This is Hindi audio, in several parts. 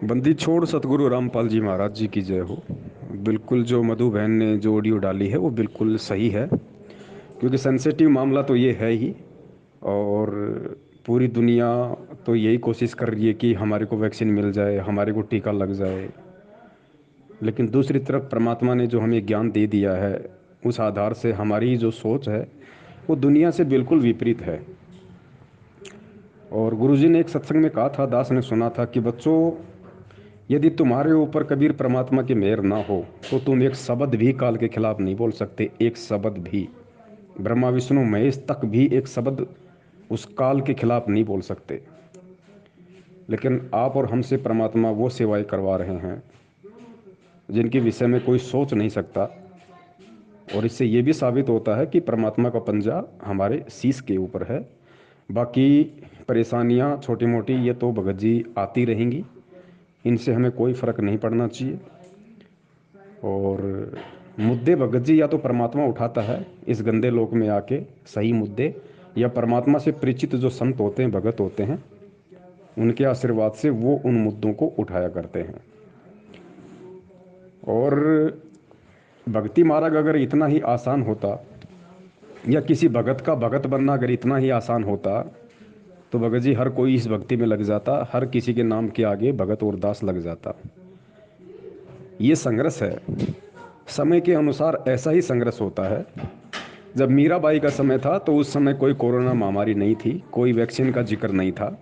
बंदी छोड़ सतगुरु रामपाल जी महाराज जी की जय हो। बिल्कुल जो मधु बहन ने जो ऑडियो डाली है वो बिल्कुल सही है, क्योंकि सेंसिटिव मामला तो ये है ही। और पूरी दुनिया तो यही कोशिश कर रही है कि हमारे को वैक्सीन मिल जाए, हमारे को टीका लग जाए। लेकिन दूसरी तरफ परमात्मा ने जो हमें ज्ञान दे दिया है, उस आधार से हमारी जो सोच है वो दुनिया से बिल्कुल विपरीत है। और गुरुजी ने एक सत्संग में कहा था, दास ने सुना था कि बच्चों, यदि तुम्हारे ऊपर कबीर परमात्मा की मेहर ना हो तो तुम एक शब्द भी काल के खिलाफ नहीं बोल सकते। एक शब्द भी, ब्रह्मा विष्णु महेश तक भी एक शब्द उस काल के खिलाफ नहीं बोल सकते। लेकिन आप और हमसे परमात्मा वो सेवाएं करवा रहे हैं जिनके विषय में कोई सोच नहीं सकता। और इससे ये भी साबित होता है कि परमात्मा का पंजा हमारे शीश के ऊपर है। बाकी परेशानियां छोटी मोटी ये तो भगत जी आती रहेंगी, इनसे हमें कोई फ़र्क नहीं पड़ना चाहिए। और मुद्दे भगत जी या तो परमात्मा उठाता है इस गंदे लोक में आके, सही मुद्दे, या परमात्मा से परिचित जो संत होते हैं, भगत होते हैं, उनके आशीर्वाद से वो उन मुद्दों को उठाया करते हैं। और भक्ति मार्ग अगर इतना ही आसान होता, या किसी भगत का भगत बनना अगर इतना ही आसान होता, तो भगत जी हर कोई इस भक्ति में लग जाता, हर किसी के नाम के आगे भगत और दास लग जाता। ये संघर्ष है, समय के अनुसार ऐसा ही संघर्ष होता है। जब मीराबाई का समय था तो उस समय कोई कोरोना महामारी नहीं थी, कोई वैक्सीन का जिक्र नहीं था।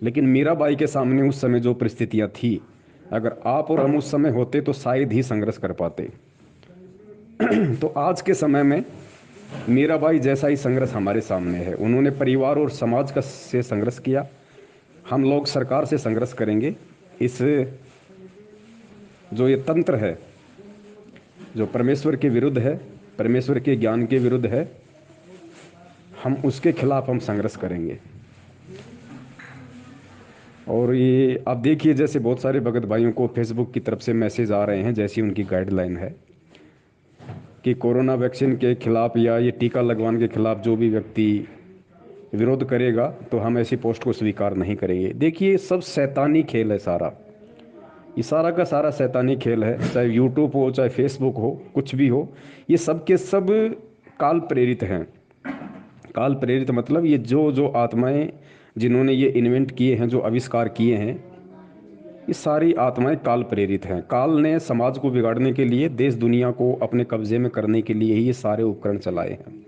लेकिन मीराबाई के सामने उस समय जो परिस्थितियां थी, अगर आप और हम उस समय होते तो शायद ही संघर्ष कर पाते। तो आज के समय में मीराबाई जैसा ही संघर्ष हमारे सामने है। उन्होंने परिवार और समाज का से संघर्ष किया, हम लोग सरकार से संघर्ष करेंगे। इस जो ये तंत्र है जो परमेश्वर के विरुद्ध है, परमेश्वर के ज्ञान के विरुद्ध है, हम उसके खिलाफ हम संघर्ष करेंगे। और ये आप देखिए, जैसे बहुत सारे भगत भाइयों को फेसबुक की तरफ से मैसेज आ रहे हैं, जैसी उनकी गाइडलाइन है कि कोरोना वैक्सीन के खिलाफ या ये टीका लगवाने के खिलाफ जो भी व्यक्ति विरोध करेगा तो हम ऐसी पोस्ट को स्वीकार नहीं करेंगे। देखिए, सब शैतानी खेल है सारा, ये सारा का सारा शैतानी खेल है। चाहे यूट्यूब हो, चाहे फेसबुक हो, कुछ भी हो, ये सब के सब काल प्रेरित हैं। काल प्रेरित मतलब ये जो जो आत्माएं जिन्होंने ये इन्वेंट किए हैं, जो आविष्कार किए हैं, ये सारी आत्माएं काल प्रेरित हैं। काल ने समाज को बिगाड़ने के लिए, देश दुनिया को अपने कब्जे में करने के लिए ही ये सारे उपकरण चलाए हैं।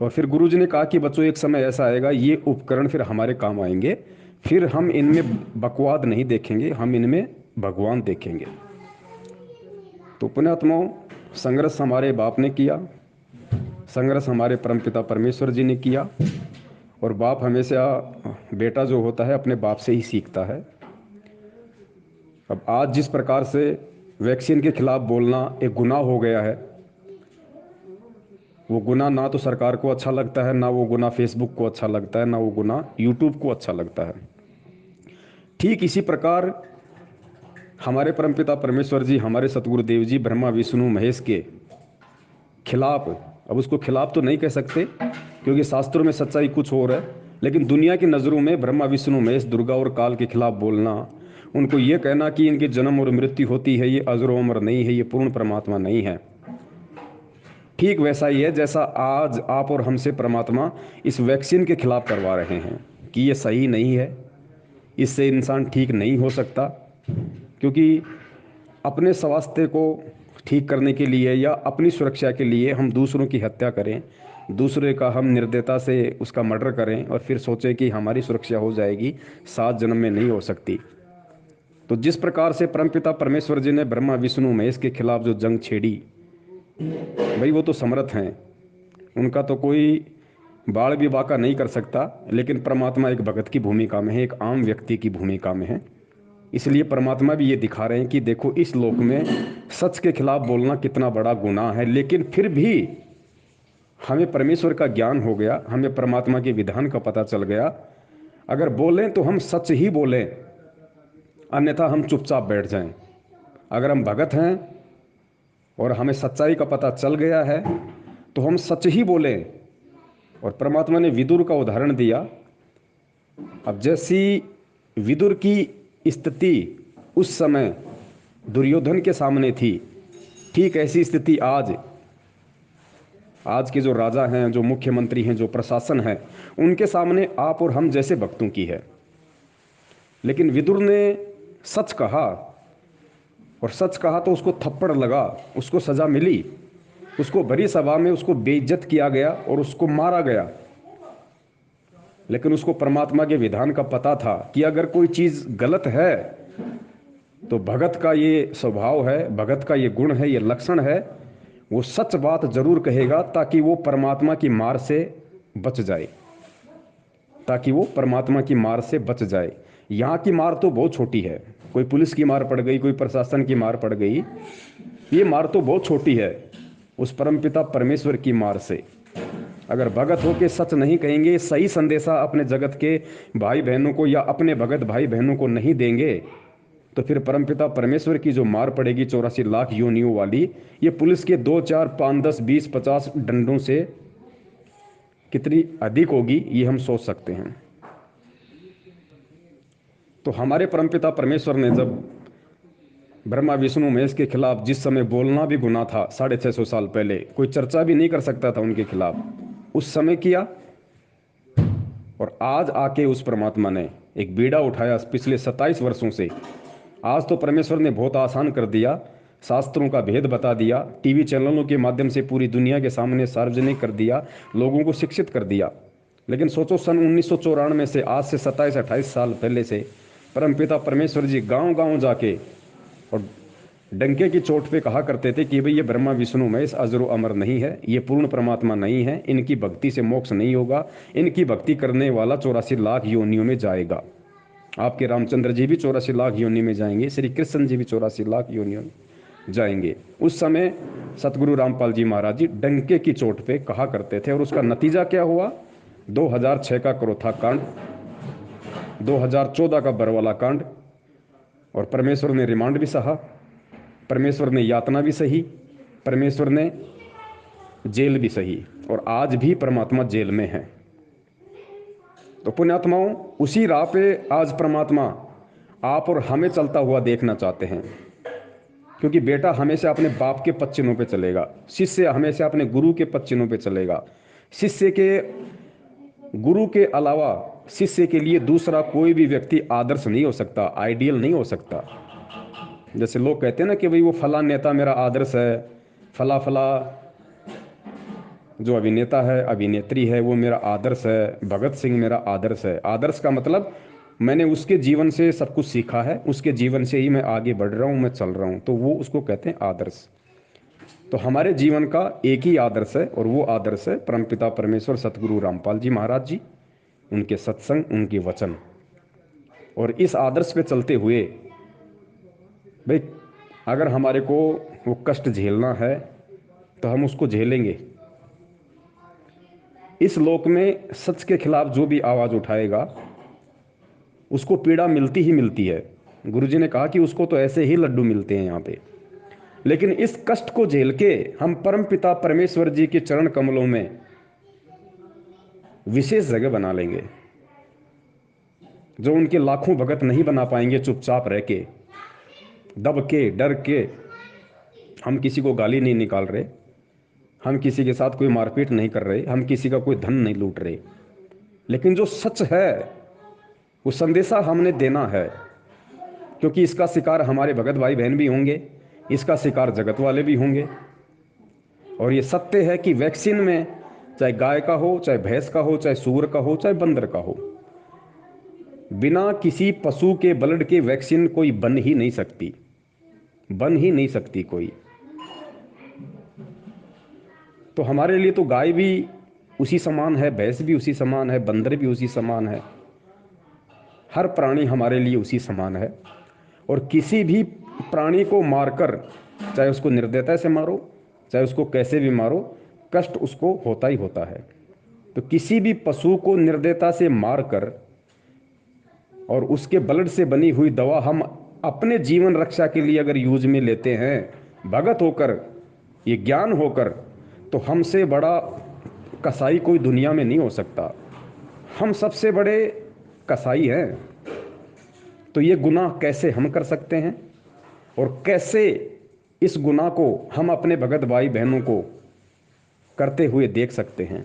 और फिर गुरुजी ने कहा कि बच्चों, एक समय ऐसा आएगा ये उपकरण फिर हमारे काम आएंगे, फिर हम इनमें बकवाद नहीं देखेंगे, हम इनमें भगवान देखेंगे। तो पुण्यात्माओं, संघर्ष हमारे बाप ने किया, संघर्ष हमारे परमपिता परमेश्वर जी ने किया। और बाप हमेशा, बेटा जो होता है अपने बाप से ही सीखता है। अब आज जिस प्रकार से वैक्सीन के खिलाफ बोलना एक गुनाह हो गया है, वो गुनाह ना तो सरकार को अच्छा लगता है, ना वो गुनाह फेसबुक को अच्छा लगता है, ना वो गुनाह यूट्यूब को अच्छा लगता है। ठीक इसी प्रकार हमारे परमपिता परमेश्वर जी, हमारे सतगुरुदेव जी ब्रह्मा विष्णु महेश के खिलाफ, अब उसको खिलाफ तो नहीं कह सकते क्योंकि शास्त्रों में सच्चाई कुछ और है, लेकिन दुनिया की नज़रों में ब्रह्मा विष्णु महेश, दुर्गा और काल के खिलाफ बोलना, उनको ये कहना कि इनके जन्म और मृत्यु होती है, ये अजर अमर नहीं है, ये पूर्ण परमात्मा नहीं है, ठीक वैसा ही है जैसा आज आप और हमसे परमात्मा इस वैक्सीन के खिलाफ करवा रहे हैं कि ये सही नहीं है, इससे इंसान ठीक नहीं हो सकता। क्योंकि अपने स्वास्थ्य को ठीक करने के लिए या अपनी सुरक्षा के लिए हम दूसरों की हत्या करें, दूसरे का हम निर्दयता से उसका मर्डर करें और फिर सोचें कि हमारी सुरक्षा हो जाएगी, 7 जन्म में नहीं हो सकती। तो जिस प्रकार से परमपिता परमेश्वर जी ने ब्रह्मा विष्णु महेश के खिलाफ जो जंग छेड़ी, भाई वो तो समर्थ हैं, उनका तो कोई बाल भी बाका नहीं कर सकता। लेकिन परमात्मा एक भगत की भूमिका में है, एक आम व्यक्ति की भूमिका में है। इसलिए परमात्मा भी ये दिखा रहे हैं कि देखो, इस लोक में सच के खिलाफ बोलना कितना बड़ा गुनाह है। लेकिन फिर भी हमें परमेश्वर का ज्ञान हो गया, हमें परमात्मा के विधान का पता चल गया। अगर बोलें तो हम सच ही बोलें, अन्यथा हम चुपचाप बैठ जाएं। अगर हम भगत हैं और हमें सच्चाई का पता चल गया है तो हम सच ही बोलें। और परमात्मा ने विदुर का उदाहरण दिया। अब जैसी विदुर की स्थिति उस समय दुर्योधन के सामने थी, ठीक ऐसी स्थिति आज के जो राजा हैं, जो मुख्यमंत्री हैं, जो प्रशासन है, उनके सामने आप और हम जैसे भक्तों की है। लेकिन विदुर ने सच कहा, और सच कहा तो उसको थप्पड़ लगा, उसको सजा मिली, उसको भरी सभा में उसको बेइज्जत किया गया और उसको मारा गया। लेकिन उसको परमात्मा के विधान का पता था कि अगर कोई चीज गलत है तो भगत का ये स्वभाव है, भगत का ये गुण है, ये लक्षण है, वो सच बात जरूर कहेगा ताकि वो परमात्मा की मार से बच जाए, ताकि वो परमात्मा की मार से बच जाए। यहाँ की मार तो बहुत छोटी है, कोई पुलिस की मार पड़ गई, कोई प्रशासन की मार पड़ गई, ये मार तो बहुत छोटी है उस परमपिता परमेश्वर की मार से। अगर भगत होके सच नहीं कहेंगे, सही संदेशा अपने जगत के भाई बहनों को या अपने भगत भाई बहनों को नहीं देंगे, तो फिर परमपिता परमेश्वर की जो मार पड़ेगी 84 लाख योनियों वाली, ये पुलिस के 2 4 5 10 20 50 डंडों से कितनी अधिक होगी, ये हम सोच सकते हैं। तो हमारे परमपिता परमेश्वर ने जब ब्रह्मा विष्णु महेश के खिलाफ जिस समय बोलना भी गुनाह था, 650 साल पहले कोई चर्चा भी नहीं कर सकता था उनके खिलाफ, उस समय किया। और आज आके उस परमात्मा ने एक बीड़ा उठाया पिछले 27 वर्षों से। आज तो परमेश्वर ने बहुत आसान कर दिया, शास्त्रों का भेद बता दिया, टीवी चैनलों के माध्यम से पूरी दुनिया के सामने सार्वजनिक कर दिया, लोगों को शिक्षित कर दिया। लेकिन सोचो, सन 1994 से आज से 27-28 साल पहले से परमपिता परमेश्वर जी गांव गांव जाके और डंके की चोट पे कहा करते थे कि भाई ये ब्रह्मा विष्णु महेश अजरो अमर नहीं है, ये पूर्ण परमात्मा नहीं है, इनकी भक्ति से मोक्ष नहीं होगा, इनकी भक्ति करने वाला 84 लाख योनियों में जाएगा। आपके रामचंद्र जी भी 84 लाख योनि में जाएंगे, श्री कृष्ण जी भी 84 लाख योनियों में जाएंगे। उस समय सतगुरु रामपाल जी महाराज जी डंके की चोट पे कहा करते थे, और उसका नतीजा क्या हुआ? 2006 का क्रोथा कांड, 2014 का बरवाला कांड, और परमेश्वर ने रिमांड भी सहा, परमेश्वर ने यातना भी सही, परमेश्वर ने जेल भी सही, और आज भी परमात्मा जेल में है। तो पुण्यात्माओं, उसी राह पे आज परमात्मा आप और हमें चलता हुआ देखना चाहते हैं। क्योंकि बेटा हमेशा अपने बाप के पद चिन्हों पे चलेगा, शिष्य हमेशा अपने गुरु के पद चिन्हों पे चलेगा। शिष्य के गुरु के अलावा शिष्य के लिए दूसरा कोई भी व्यक्ति आदर्श नहीं हो सकता, आइडियल नहीं हो सकता। जैसे लोग कहते हैं ना कि भाई वो फला नेता मेरा आदर्श है, फला फला जो अभिनेता है, अभिनेत्री है, वो मेरा आदर्श है, भगत सिंह मेरा आदर्श है। आदर्श का मतलब मैंने उसके जीवन से सब कुछ सीखा है, उसके जीवन से ही मैं आगे बढ़ रहा हूँ, मैं चल रहा हूँ, तो वो उसको कहते हैं आदर्श। तो हमारे जीवन का एक ही आदर्श है, और वो आदर्श है परमपिता परमेश्वर सतगुरु रामपाल जी महाराज जी, उनके सत्संग, उनके वचन। और इस आदर्श पे चलते हुए भाई अगर हमारे को वो कष्ट झेलना है तो हम उसको झेलेंगे। इस लोक में सच के खिलाफ जो भी आवाज उठाएगा उसको पीड़ा मिलती ही मिलती है। गुरुजी ने कहा कि उसको तो ऐसे ही लड्डू मिलते हैं यहाँ पे, लेकिन इस कष्ट को झेल के हम परम पिता परमेश्वर जी के चरण कमलों में विशेष जगह बना लेंगे, जो उनके लाखों भगत नहीं बना पाएंगे। चुपचाप रह के, दब के, डर के, हम किसी को गाली नहीं निकाल रहे, हम किसी के साथ कोई मारपीट नहीं कर रहे, हम किसी का कोई धन नहीं लूट रहे, लेकिन जो सच है वो संदेशा हमने देना है। क्योंकि इसका शिकार हमारे भगत भाई बहन भी होंगे, इसका शिकार जगत वाले भी होंगे। और ये सत्य है कि वैक्सीन में चाहे गाय का हो, चाहे भैंस का हो, चाहे सूअर का हो, चाहे बंदर का हो, बिना किसी पशु के ब्लड के वैक्सीन कोई बन ही नहीं सकती, बन ही नहीं सकती कोई। तो हमारे लिए तो गाय भी उसी समान है, भैंस भी उसी समान है, बंदर भी उसी समान है, हर प्राणी हमारे लिए उसी समान है। और किसी भी प्राणी को मारकर, चाहे उसको निर्दयता से मारो, चाहे उसको कैसे भी मारो, कष्ट उसको होता ही होता है। तो किसी भी पशु को निर्दयता से मारकर और उसके ब्लड से बनी हुई दवा हम अपने जीवन रक्षा के लिए अगर यूज में लेते हैं, भगत होकर, ये ज्ञान होकर, तो हमसे बड़ा कसाई कोई दुनिया में नहीं हो सकता। हम सबसे बड़े कसाई हैं। तो ये गुनाह कैसे हम कर सकते हैं और कैसे इस गुनाह को हम अपने भगत भाई बहनों को करते हुए देख सकते हैं।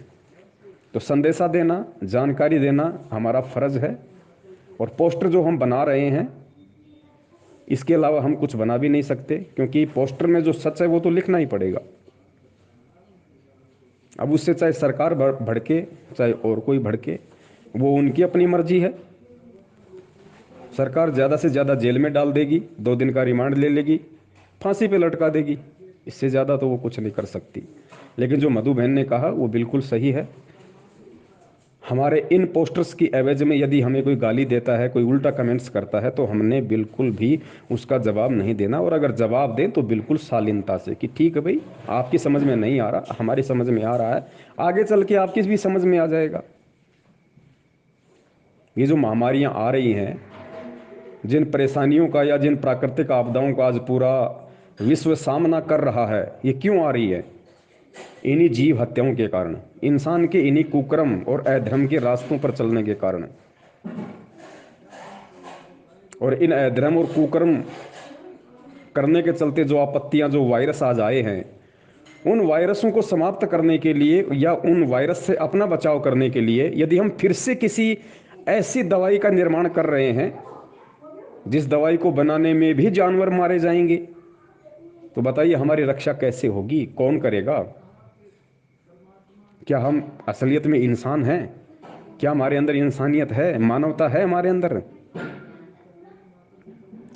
तो संदेशा देना, जानकारी देना हमारा फर्ज है। और पोस्टर जो हम बना रहे हैं, इसके अलावा हम कुछ बना भी नहीं सकते, क्योंकि पोस्टर में जो सच है वो तो लिखना ही पड़ेगा। अब उससे चाहे सरकार भड़के चाहे और कोई भड़के, वो उनकी अपनी मर्जी है। सरकार ज़्यादा से ज़्यादा जेल में डाल देगी, 2 दिन का रिमांड ले लेगी, फांसी पे लटका देगी, इससे ज़्यादा तो वो कुछ नहीं कर सकती। लेकिन जो मधु बहन ने कहा वो बिल्कुल सही है। हमारे इन पोस्टर्स की एवज में यदि हमें कोई गाली देता है, कोई उल्टा कमेंट्स करता है, तो हमने बिल्कुल भी उसका जवाब नहीं देना। और अगर जवाब दें तो बिल्कुल शालीनता से कि ठीक है भाई, आपकी समझ में नहीं आ रहा, हमारी समझ में आ रहा है, आगे चल के आपकी भी समझ में आ जाएगा। ये जो महामारियां आ रही हैं, जिन परेशानियों का या जिन प्राकृतिक आपदाओं का आज पूरा विश्व सामना कर रहा है, ये क्यों आ रही है? इन्हीं जीव हत्याओं के कारण, इंसान के इन्हीं कुकर्म और अधर्म के रास्तों पर चलने के कारण। और इन अधर्म और कुकर्म करने के चलते जो आपत्तियां, जो वायरस आज आए हैं, उन वायरसों को समाप्त करने के लिए या उन वायरस से अपना बचाव करने के लिए यदि हम फिर से किसी ऐसी दवाई का निर्माण कर रहे हैं जिस दवाई को बनाने में भी जानवर मारे जाएंगे, तो बताइए हमारी रक्षा कैसे होगी? कौन करेगा? क्या हम असलियत में इंसान हैं? क्या हमारे अंदर इंसानियत है, मानवता है हमारे अंदर?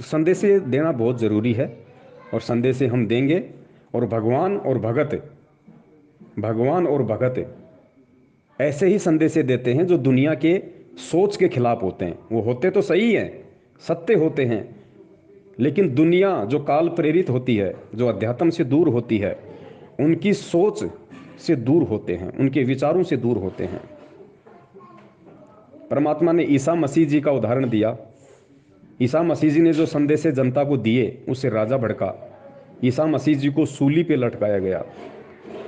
संदेश देना बहुत ज़रूरी है और संदेश हम देंगे। और भगवान और भगत ऐसे ही संदेश देते हैं जो दुनिया के सोच के खिलाफ होते हैं। वो होते तो सही हैं, सत्य होते हैं, लेकिन दुनिया जो काल प्रेरित होती है, जो अध्यात्म से दूर होती है, उनकी सोच से दूर होते हैं, उनके विचारों से दूर होते हैं। परमात्मा ने ईसा मसीह जी का उदाहरण दिया। ईसा मसीह जी ने जो संदेश जनता को दिए, उससे राजा भड़का। ईसा मसीह जी को सूली पे लटकाया गया।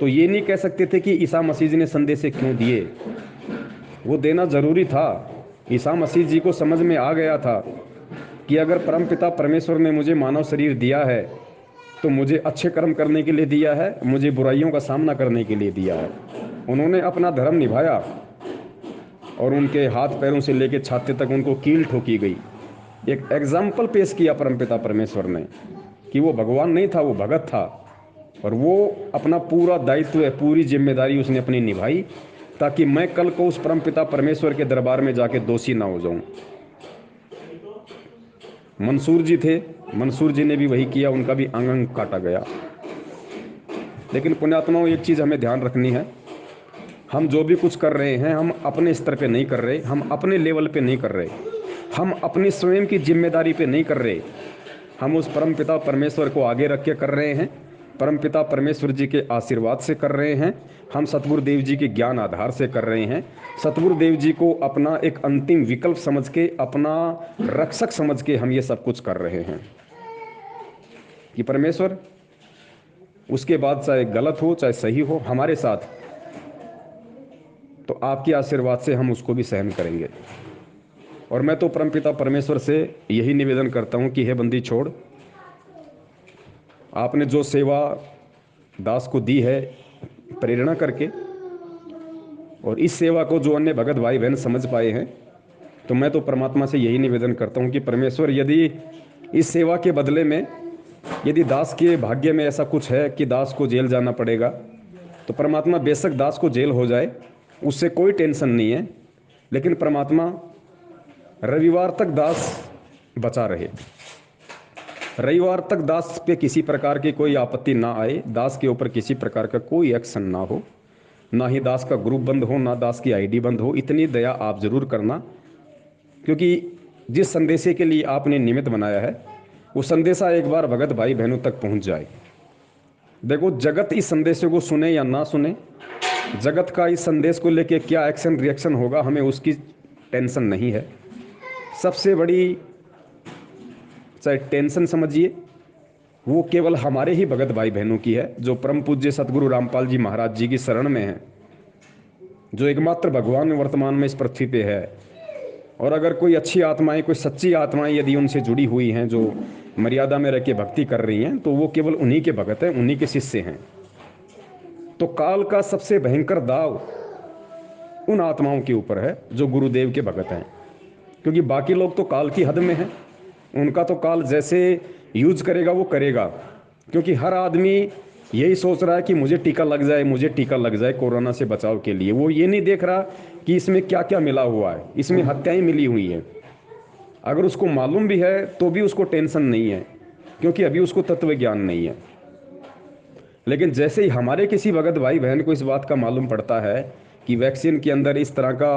तो ये नहीं कह सकते थे कि ईसा मसीह जी ने संदेश क्यों दिए, वो देना जरूरी था। ईसा मसीह जी को समझ में आ गया था कि अगर परमपिता परमेश्वर ने मुझे मानव शरीर दिया है तो मुझे अच्छे कर्म करने के लिए दिया है, मुझे बुराइयों का सामना करने के लिए दिया है। उन्होंने अपना धर्म निभाया और उनके हाथ पैरों से लेकर छाती तक उनको कील ठोकी गई। एक एग्जाम्पल पेश किया परमपिता परमेश्वर ने कि वो भगवान नहीं था, वो भगत था। और वो अपना पूरा दायित्व, पूरी जिम्मेदारी उसने अपनी निभाई, ताकि मैं कल को उस परमपिता परमेश्वर के दरबार में जाके दोषी ना हो जाऊं। मंसूर जी थे, मंसूर जी ने भी वही किया, उनका भी अंग अंग काटा गया। लेकिन पुण्यात्माओं, एक चीज़ हमें ध्यान रखनी है, हम जो भी कुछ कर रहे हैं, हम अपने स्तर पे नहीं कर रहे, हम अपने लेवल पे नहीं कर रहे, हम अपनी स्वयं की जिम्मेदारी पे नहीं कर रहे, हम उस परमपिता परमेश्वर को आगे रख के कर रहे हैं, परमपिता परमेश्वर जी के आशीर्वाद से कर रहे हैं, हम सतगुरुदेव जी के ज्ञान आधार से कर रहे हैं। सतगुरुदेव जी को अपना एक अंतिम विकल्प समझ के, अपना रक्षक समझ के हम ये सब कुछ कर रहे हैं कि परमेश्वर उसके बाद चाहे गलत हो चाहे सही हो हमारे साथ, तो आपके आशीर्वाद से हम उसको भी सहन करेंगे। और मैं तो परमपिता परमेश्वर से यही निवेदन करता हूँ कि हे बंदी छोड़, आपने जो सेवा दास को दी है प्रेरणा करके, और इस सेवा को जो अन्य भगत भाई बहन समझ पाए हैं, तो मैं तो परमात्मा से यही निवेदन करता हूँ कि परमेश्वर यदि इस सेवा के बदले में, यदि दास के भाग्य में ऐसा कुछ है कि दास को जेल जाना पड़ेगा, तो परमात्मा बेशक दास को जेल हो जाए, उससे कोई टेंशन नहीं है। लेकिन परमात्मा रविवार तक दास बचा रहे, रविवार तक दास पे किसी प्रकार की कोई आपत्ति ना आए, दास के ऊपर किसी प्रकार का कोई एक्शन ना हो, ना ही दास का ग्रुप बंद हो, ना दास की आईडी बंद हो। इतनी दया आप जरूर करना, क्योंकि जिस संदेशे के लिए आपने निमित्त बनाया है, वो संदेशा एक बार भगत भाई बहनों तक पहुंच जाए। देखो, जगत इस संदेशों को सुने या ना सुने, जगत का इस संदेश को लेके क्या एक्शन रिएक्शन होगा, हमें उसकी टेंशन नहीं है। सबसे बड़ी चाहे टेंशन समझिए, वो केवल हमारे ही भगत भाई बहनों की है, जो परम पूज्य सतगुरु रामपाल जी महाराज जी की शरण में हैं, जो एकमात्र भगवान वर्तमान में इस पृथ्वी पे है। और अगर कोई अच्छी आत्माएं, कोई सच्ची आत्माएं यदि उनसे जुड़ी हुई हैं, जो मर्यादा में रह के भक्ति कर रही हैं, तो वो केवल उन्हीं के भगत हैं, उन्हीं के शिष्य हैं। तो काल का सबसे भयंकर दाव उन आत्माओं के ऊपर है जो गुरुदेव के भगत हैं, क्योंकि बाकी लोग तो काल की हद में हैं। उनका तो काल जैसे यूज करेगा वो करेगा, क्योंकि हर आदमी यही सोच रहा है कि मुझे टीका लग जाए, मुझे टीका लग जाए कोरोना से बचाव के लिए। वो ये नहीं देख रहा कि इसमें क्या क्या मिला हुआ है, इसमें हत्याएं मिली हुई हैं। अगर उसको मालूम भी है तो भी उसको टेंशन नहीं है, क्योंकि अभी उसको तत्व ज्ञान नहीं है। लेकिन जैसे ही हमारे किसी भगत भाई बहन को इस बात का मालूम पड़ता है कि वैक्सीन के अंदर इस तरह का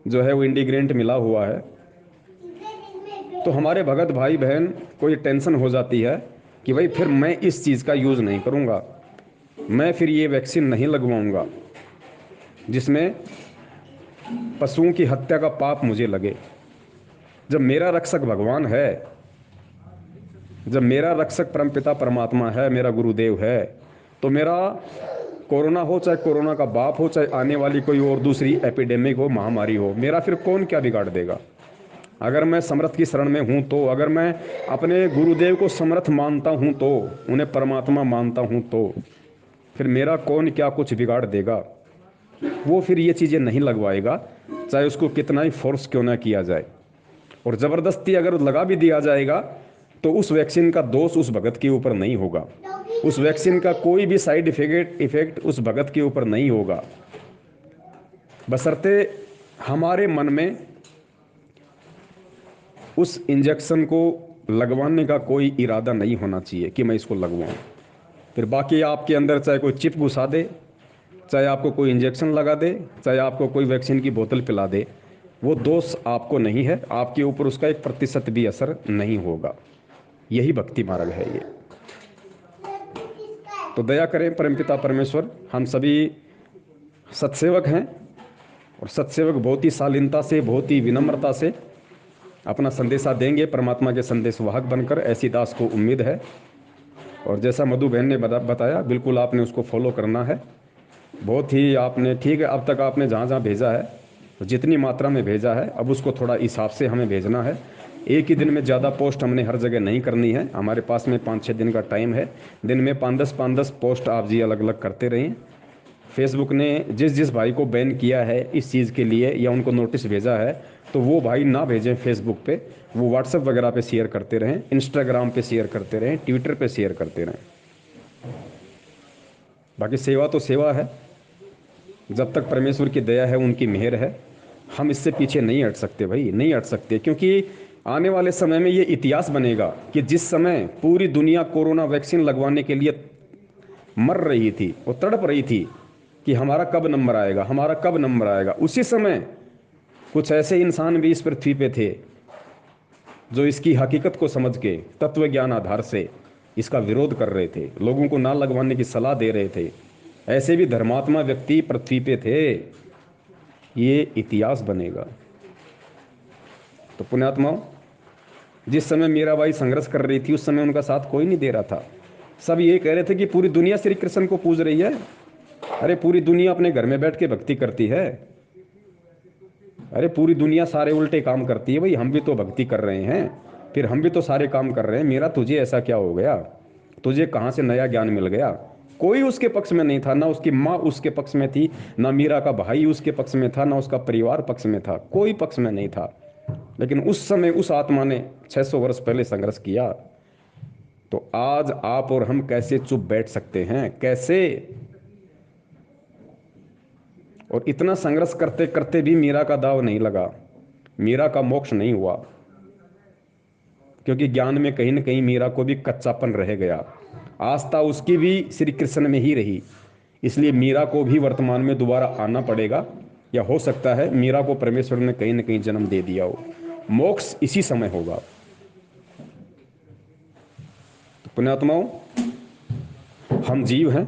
जो है वो इंडिग्रेंट मिला हुआ है, तो हमारे भगत भाई बहन को ये टेंशन हो जाती है कि भाई फिर मैं इस चीज़ का यूज़ नहीं करूँगा, मैं फिर ये वैक्सीन नहीं लगवाऊँगा जिसमें पशुओं की हत्या का पाप मुझे लगे। जब मेरा रक्षक भगवान है, जब मेरा रक्षक परमपिता परमात्मा है, मेरा गुरुदेव है, तो मेरा कोरोना हो, चाहे कोरोना का बाप हो, चाहे आने वाली कोई और दूसरी एपिडेमिक हो, महामारी हो, मेरा फिर कौन क्या बिगाड़ देगा। अगर मैं समर्थ की शरण में हूँ तो, अगर मैं अपने गुरुदेव को समर्थ मानता हूँ तो, उन्हें परमात्मा मानता हूँ तो, फिर मेरा कौन क्या कुछ बिगाड़ देगा। वो फिर ये चीज़ें नहीं लगवाएगा, चाहे उसको कितना ही फोर्स क्यों ना किया जाए। और ज़बरदस्ती अगर लगा भी दिया जाएगा तो उस वैक्सीन का दोष उस भगत के ऊपर नहीं होगा, उस वैक्सीन का कोई भी साइड इफेक्ट उस भगत के ऊपर नहीं होगा, बशर्ते हमारे मन में उस इंजेक्शन को लगवाने का कोई इरादा नहीं होना चाहिए कि मैं इसको लगवाऊं। फिर बाकी आपके अंदर चाहे कोई चिप घुसा दे, चाहे आपको कोई इंजेक्शन लगा दे, चाहे आपको कोई वैक्सीन की बोतल पिला दे, वो दोष आपको नहीं है, आपके ऊपर उसका 1% भी असर नहीं होगा। यही भक्ति मार्ग है ये। तो दया करें परमपिता परमेश्वर, हम सभी सत्सेवक हैं, और सत्सेवक बहुत ही शालीनता से, बहुत ही विनम्रता से अपना संदेशा देंगे परमात्मा के संदेशवाहक बनकर, ऐसी दास को उम्मीद है। और जैसा मधु बहन ने बताया, बिल्कुल आपने उसको फॉलो करना है। बहुत ही आपने ठीक है, अब तक आपने जहाँ जहाँ भेजा है, तो जितनी मात्रा में भेजा है, अब उसको थोड़ा हिसाब से हमें भेजना है। एक ही दिन में ज़्यादा पोस्ट हमने हर जगह नहीं करनी है, हमारे पास में 5-6 दिन का टाइम है। दिन में 5-10 पोस्ट आप जी अलग अलग करते रहें। फेसबुक ने जिस जिस भाई को बैन किया है इस चीज़ के लिए, या उनको नोटिस भेजा है, तो वो भाई ना भेजें फेसबुक पे, वो व्हाट्सएप वगैरह पे शेयर करते रहें, इंस्टाग्राम पे शेयर करते रहें, ट्विटर पे शेयर करते रहें। बाकी सेवा तो सेवा है, जब तक परमेश्वर की दया है, उनकी मेहर है, हम इससे पीछे नहीं हट सकते भाई, नहीं हट सकते। क्योंकि आने वाले समय में ये इतिहास बनेगा कि जिस समय पूरी दुनिया कोरोना वैक्सीन लगवाने के लिए मर रही थी, वो तड़प रही थी कि हमारा कब नंबर आएगा, हमारा कब नंबर आएगा, उसी समय कुछ ऐसे इंसान भी इस पृथ्वी पे थे जो इसकी हकीकत को समझ के तत्व ज्ञान आधार से इसका विरोध कर रहे थे, लोगों को ना लगवाने की सलाह दे रहे थे। ऐसे भी धर्मात्मा व्यक्ति पृथ्वी पे थे। ये इतिहास बनेगा। तो पुण्यात्माओं, जिस समय मीराबाई संघर्ष कर रही थी, उस समय उनका साथ कोई नहीं दे रहा था। सब ये कह रहे थे कि पूरी दुनिया श्री कृष्ण को पूज रही है। अरे पूरी दुनिया अपने घर में बैठ के भक्ति करती है, अरे पूरी दुनिया सारे उल्टे काम करती है, भाई हम भी तो भक्ति कर रहे हैं, फिर हम भी तो सारे काम कर रहे हैं, मेरा तुझे ऐसा क्या हो गया, तुझे कहाँ से नया ज्ञान मिल गया। कोई उसके पक्ष में नहीं था, ना उसकी माँ उसके पक्ष में थी, ना मीरा का भाई उसके पक्ष में था, ना उसका परिवार पक्ष में था, कोई पक्ष में नहीं था। लेकिन उस समय उस आत्मा ने 600 वर्ष पहले संघर्ष किया। तो आज आप और हम कैसे चुप बैठ सकते हैं, कैसे। और इतना संघर्ष करते करते भी मीरा का दाव नहीं लगा, मीरा का मोक्ष नहीं हुआ, क्योंकि ज्ञान में कहीं ना कहीं मीरा को भी कच्चापन रह गया, आस्था उसकी भी श्री कृष्ण में ही रही। इसलिए मीरा को भी वर्तमान में दोबारा आना पड़ेगा, या हो सकता है मीरा को परमेश्वर ने कहीं ना कहीं जन्म दे दिया हो। मोक्ष इसी समय होगा। तो पुण्यात्माओं, हम जीव हैं,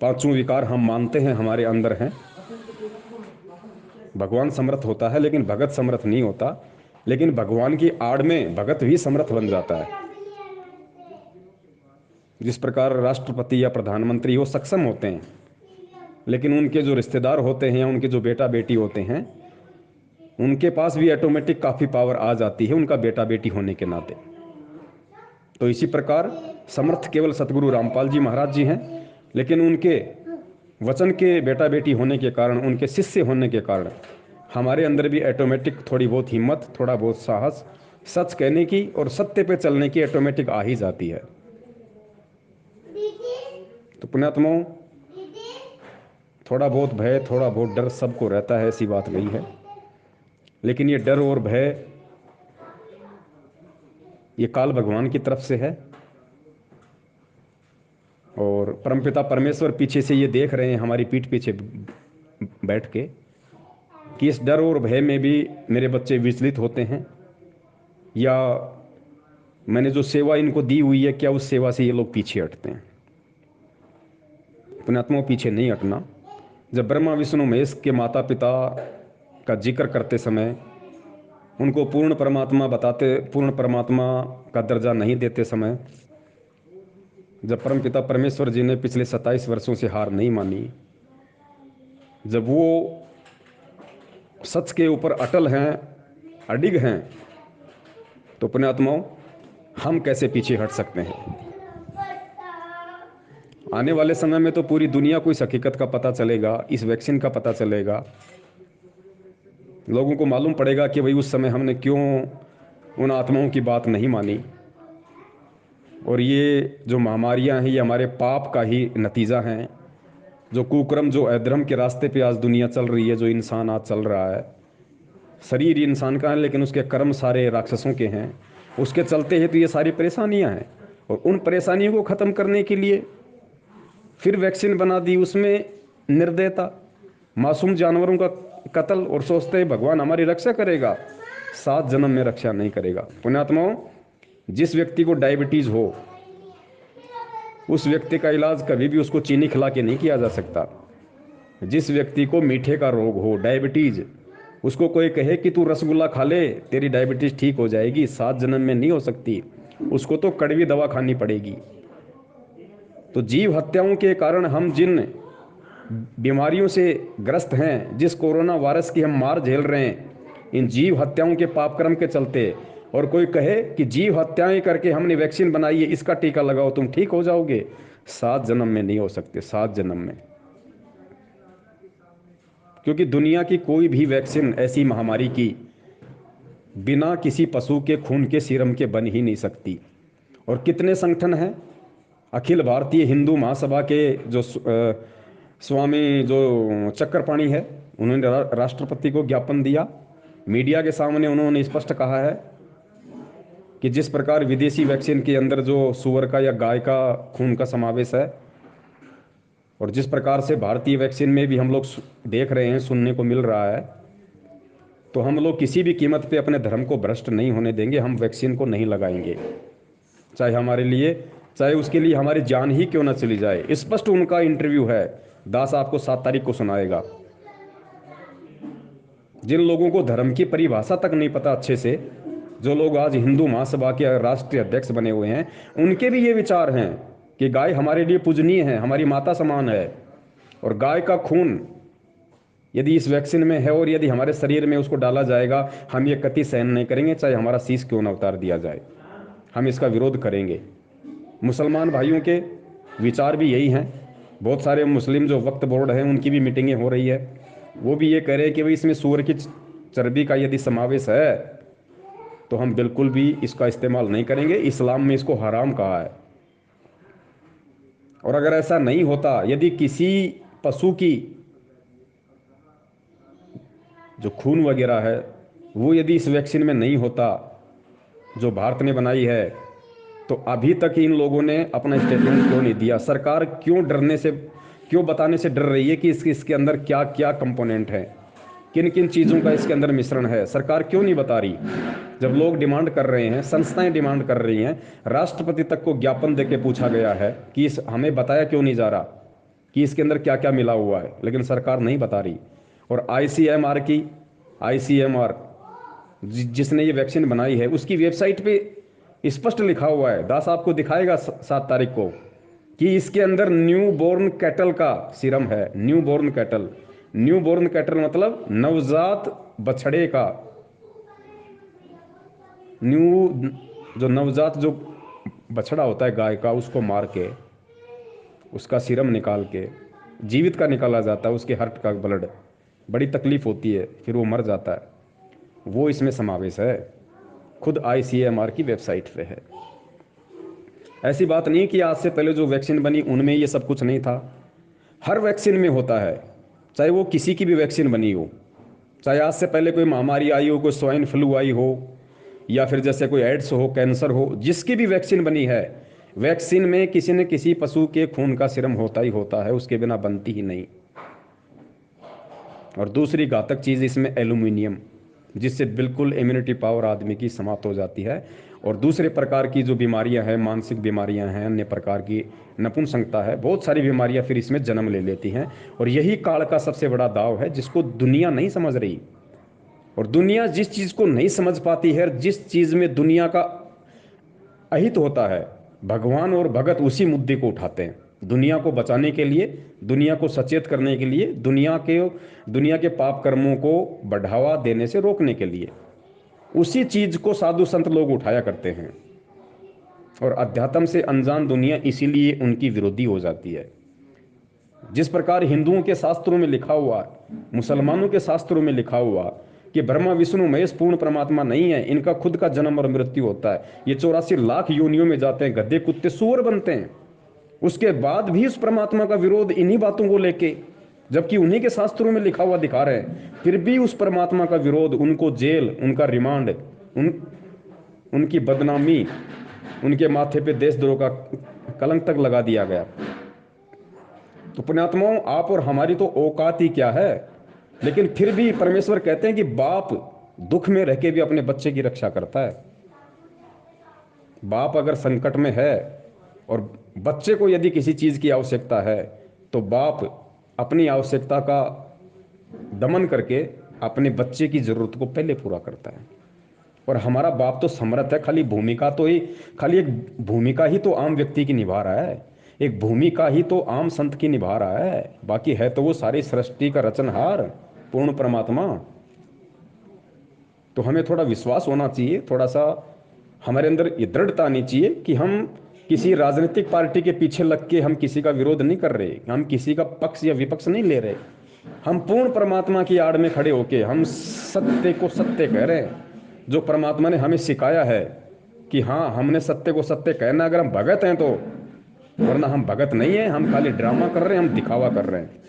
पांचों विकार हम मानते हैं हमारे अंदर हैं। भगवान समर्थ होता है लेकिन भगत समर्थ नहीं होता, लेकिन भगवान की आड़ में भगत भी समर्थ बन जाता है। जिस प्रकार राष्ट्रपति या प्रधानमंत्री वो सक्षम होते हैं, लेकिन उनके जो रिश्तेदार होते हैं या उनके जो बेटा बेटी होते हैं, उनके पास भी ऑटोमेटिक काफ़ी पावर आ जाती है उनका बेटा बेटी होने के नाते। तो इसी प्रकार समर्थ केवल सतगुरु रामपाल जी महाराज जी हैं, लेकिन उनके वचन के बेटा बेटी होने के कारण, उनके शिष्य होने के कारण हमारे अंदर भी ऑटोमेटिक थोड़ी बहुत हिम्मत, थोड़ा बहुत साहस, सच कहने की और सत्य पे चलने की ऑटोमेटिक आ ही जाती है। तो पुण्यात्माओं, थोड़ा बहुत भय, थोड़ा बहुत डर सबको रहता है, ऐसी बात नहीं है। लेकिन ये डर और भय ये काल भगवान की तरफ से है, और परमपिता परमेश्वर पीछे से ये देख रहे हैं हमारी पीठ पीछे बैठ के कि इस डर और भय में भी मेरे बच्चे विचलित होते हैं, या मैंने जो सेवा इनको दी हुई है क्या उस सेवा से ये लोग पीछे हटते हैं। पुण्यात्माओं, पीछे नहीं हटना। जब ब्रह्मा विष्णु महेश के माता पिता का जिक्र करते समय उनको पूर्ण परमात्मा बताते, पूर्ण परमात्मा का दर्जा नहीं देते समय, जब परमपिता परमेश्वर जी ने पिछले 27 वर्षों से हार नहीं मानी, जब वो सच के ऊपर अटल हैं, अडिग हैं, तो पुण्यात्माओं हम कैसे पीछे हट सकते हैं। आने वाले समय में तो पूरी दुनिया को इस हकीकत का पता चलेगा, इस वैक्सीन का पता चलेगा, लोगों को मालूम पड़ेगा कि भाई उस समय हमने क्यों उन आत्माओं की बात नहीं मानी, और ये जो महामारियां हैं ये हमारे पाप का ही नतीजा हैं। जो कुकर्म, जो अधर्म के रास्ते पे आज दुनिया चल रही है, जो इंसान आज चल रहा है, शरीर इंसान का है लेकिन उसके कर्म सारे राक्षसों के हैं, उसके चलते ही तो ये सारी परेशानियां हैं। और उन परेशानियों को ख़त्म करने के लिए फिर वैक्सीन बना दी, उसमें निर्दयता, मासूम जानवरों का कत्ल, और सोचते हैं भगवान हमारी रक्षा करेगा। 7 जन्म में रक्षा नहीं करेगा। पुण्यात्माओं, जिस व्यक्ति को डायबिटीज़ हो उस व्यक्ति का इलाज कभी भी उसको चीनी खिला के नहीं किया जा सकता। जिस व्यक्ति को मीठे का रोग हो, डायबिटीज़, उसको कोई कहे कि तू रसगुल्ला खा ले तेरी डायबिटीज़ ठीक हो जाएगी, 7 जन्म में नहीं हो सकती, उसको तो कड़वी दवा खानी पड़ेगी। तो जीव हत्याओं के कारण हम जिन बीमारियों से ग्रस्त हैं, जिस कोरोना वायरस की हम मार झेल रहे हैं, इन जीव हत्याओं के पाप कर्म के चलते, और कोई कहे कि जीव हत्याएं करके हमने वैक्सीन बनाई है, इसका टीका लगाओ तुम ठीक हो जाओगे, 7 जन्म में नहीं हो सकते, 7 जन्म में। क्योंकि दुनिया की कोई भी वैक्सीन ऐसी महामारी की बिना किसी पशु के खून के सीरम के बन ही नहीं सकती। और कितने संगठन हैं, अखिल भारतीय हिंदू महासभा के जो स्वामी जो चक्रपाणी है, उन्होंने राष्ट्रपति को ज्ञापन दिया, मीडिया के सामने उन्होंने स्पष्ट कहा है कि जिस प्रकार विदेशी वैक्सीन के अंदर जो सुअर का या गाय का खून का समावेश है, और जिस प्रकार से भारतीय वैक्सीन में भी हम लोग देख रहे हैं, सुनने को मिल रहा है, तो हम लोग किसी भी कीमत पे अपने धर्म को भ्रष्ट नहीं होने देंगे। हम वैक्सीन को नहीं लगाएंगे, चाहे हमारे लिए, चाहे उसके लिए हमारी जान ही क्यों ना चली जाए। स्पष्ट उनका इंटरव्यू है, दास आपको 7 तारीख को सुनाएगा। जिन लोगों को धर्म की परिभाषा तक नहीं पता अच्छे से, जो लोग आज हिंदू महासभा के राष्ट्रीय अध्यक्ष बने हुए हैं, उनके भी ये विचार हैं कि गाय हमारे लिए पूजनीय है, हमारी माता समान है, और गाय का खून यदि इस वैक्सीन में है और यदि हमारे शरीर में उसको डाला जाएगा, हम ये कतई सहन नहीं करेंगे, चाहे हमारा शीश क्यों न उतार दिया जाए, हम इसका विरोध करेंगे। मुसलमान भाइयों के विचार भी यही हैं। बहुत सारे मुस्लिम जो वक्फ बोर्ड हैं उनकी भी मीटिंगें हो रही है, वो भी ये कह रहे हैं कि भाई इसमें सूअर की चर्बी का यदि समावेश है तो हम बिल्कुल भी इसका इस्तेमाल नहीं करेंगे, इस्लाम में इसको हराम कहा है। और अगर ऐसा नहीं होता, यदि किसी पशु की जो खून वगैरह है वो यदि इस वैक्सीन में नहीं होता जो भारत ने बनाई है, तो अभी तक इन लोगों ने अपना स्टेटमेंट क्यों नहीं दिया। सरकार क्यों बताने से डर रही है कि इसके अंदर क्या क्या कंपोनेंट है, किन किन चीज़ों का इसके अंदर मिश्रण है, सरकार क्यों नहीं बता रही। जब लोग डिमांड कर रहे हैं, संस्थाएं डिमांड कर रही हैं, राष्ट्रपति तक को ज्ञापन देके पूछा गया है कि हमें बताया क्यों नहीं जा रहा कि इसके अंदर क्या क्या मिला हुआ है, लेकिन सरकार नहीं बता रही। और आईसीएमआर जिसने ये वैक्सीन बनाई है उसकी वेबसाइट पे स्पष्ट लिखा हुआ है, दास आपको दिखाएगा 7 तारीख को, कि इसके अंदर न्यू बोर्न कैटल का सीरम है। न्यू बोर्न कैटल मतलब नवजात बछड़े का न्यू जो नवजात जो बछड़ा होता है गाय का, उसको मार के उसका सीरम निकाल के जीवित का निकाला जाता है, उसके हार्ट का ब्लड, बड़ी तकलीफ होती है, फिर वो मर जाता है, वो इसमें समावेश है, खुद ICMR की वेबसाइट पे है। ऐसी बात नहीं कि आज से पहले जो वैक्सीन बनी उनमें ये सब कुछ नहीं था, हर वैक्सीन में होता है, चाहे वो किसी की भी वैक्सीन बनी हो, चाहे आज से पहले कोई महामारी आई हो, कोई स्वाइन फ्लू आई हो, या फिर जैसे कोई एड्स हो, कैंसर हो, जिसकी भी वैक्सीन बनी है, वैक्सीन में किसी न किसी पशु के खून का सीरम होता ही होता है, उसके बिना बनती ही नहीं। और दूसरी घातक चीज़ इसमें एल्यूमिनियम, जिससे बिल्कुल इम्यूनिटी पावर आदमी की समाप्त हो जाती है। और दूसरे प्रकार की जो बीमारियां हैं, मानसिक बीमारियां हैं, अन्य प्रकार की नपुंसकता है, बहुत सारी बीमारियां फिर इसमें जन्म ले लेती हैं। और यही काल का सबसे बड़ा दाव है, जिसको दुनिया नहीं समझ रही। और दुनिया जिस चीज़ को नहीं समझ पाती है, जिस चीज़ में दुनिया का अहित होता है, भगवान और भगत उसी मुद्दे को उठाते हैं, दुनिया को बचाने के लिए, दुनिया को सचेत करने के लिए, दुनिया के पाप कर्मों को बढ़ावा देने से रोकने के लिए उसी चीज को साधु संत लोग उठाया करते हैं। और अध्यात्म से अनजान दुनिया इसीलिए उनकी विरोधी हो जाती है। जिस प्रकार हिंदुओं के शास्त्रों में लिखा हुआ, मुसलमानों के शास्त्रों में लिखा हुआ कि ब्रह्मा विष्णु महेश पूर्ण परमात्मा नहीं है, इनका खुद का जन्म और मृत्यु होता है, ये 84 लाख योनियों में जाते हैं, गधे कुत्ते सूअर बनते हैं, उसके बाद भी उस परमात्मा का विरोध इन्हीं बातों को लेके, जबकि उन्हीं के शास्त्रों में लिखा हुआ दिखा रहे हैं, फिर भी उस परमात्मा का विरोध, उनको जेल, उनका रिमांड, उनकी बदनामी, उनके माथे पे देशद्रोह का कलंक तक लगा दिया गया। तो पुण्यात्माओं, आप और हमारी तो औकात ही क्या है, लेकिन फिर भी परमेश्वर कहते हैं कि बाप दुख में रह के भी अपने बच्चे की रक्षा करता है। बाप अगर संकट में है और बच्चे को यदि किसी चीज की आवश्यकता है, तो बाप अपनी आवश्यकता का दमन करके अपने बच्चे की जरूरत को पहले पूरा करता है। और हमारा बाप तो समर्थ है, खाली एक भूमिका ही तो आम व्यक्ति की निभा रहा है, एक भूमिका ही तो आम संत की निभा रहा है, बाकी है तो वो सारी सृष्टि का रचनहार पूर्ण परमात्मा। तो हमें थोड़ा विश्वास होना चाहिए, थोड़ा सा हमारे अंदर ये दृढ़ता आनी चाहिए कि हम किसी राजनीतिक पार्टी के पीछे लग के हम किसी का विरोध नहीं कर रहे, हम किसी का पक्ष या विपक्ष नहीं ले रहे, हम पूर्ण परमात्मा की आड़ में खड़े होके हम सत्य को सत्य कह रहे हैं, जो परमात्मा ने हमें सिखाया है कि हाँ, हमने सत्य को सत्य कहना, अगर हम भगत हैं तो, वरना हम भगत नहीं है, हम खाली ड्रामा कर रहे हैं, हम दिखावा कर रहे हैं।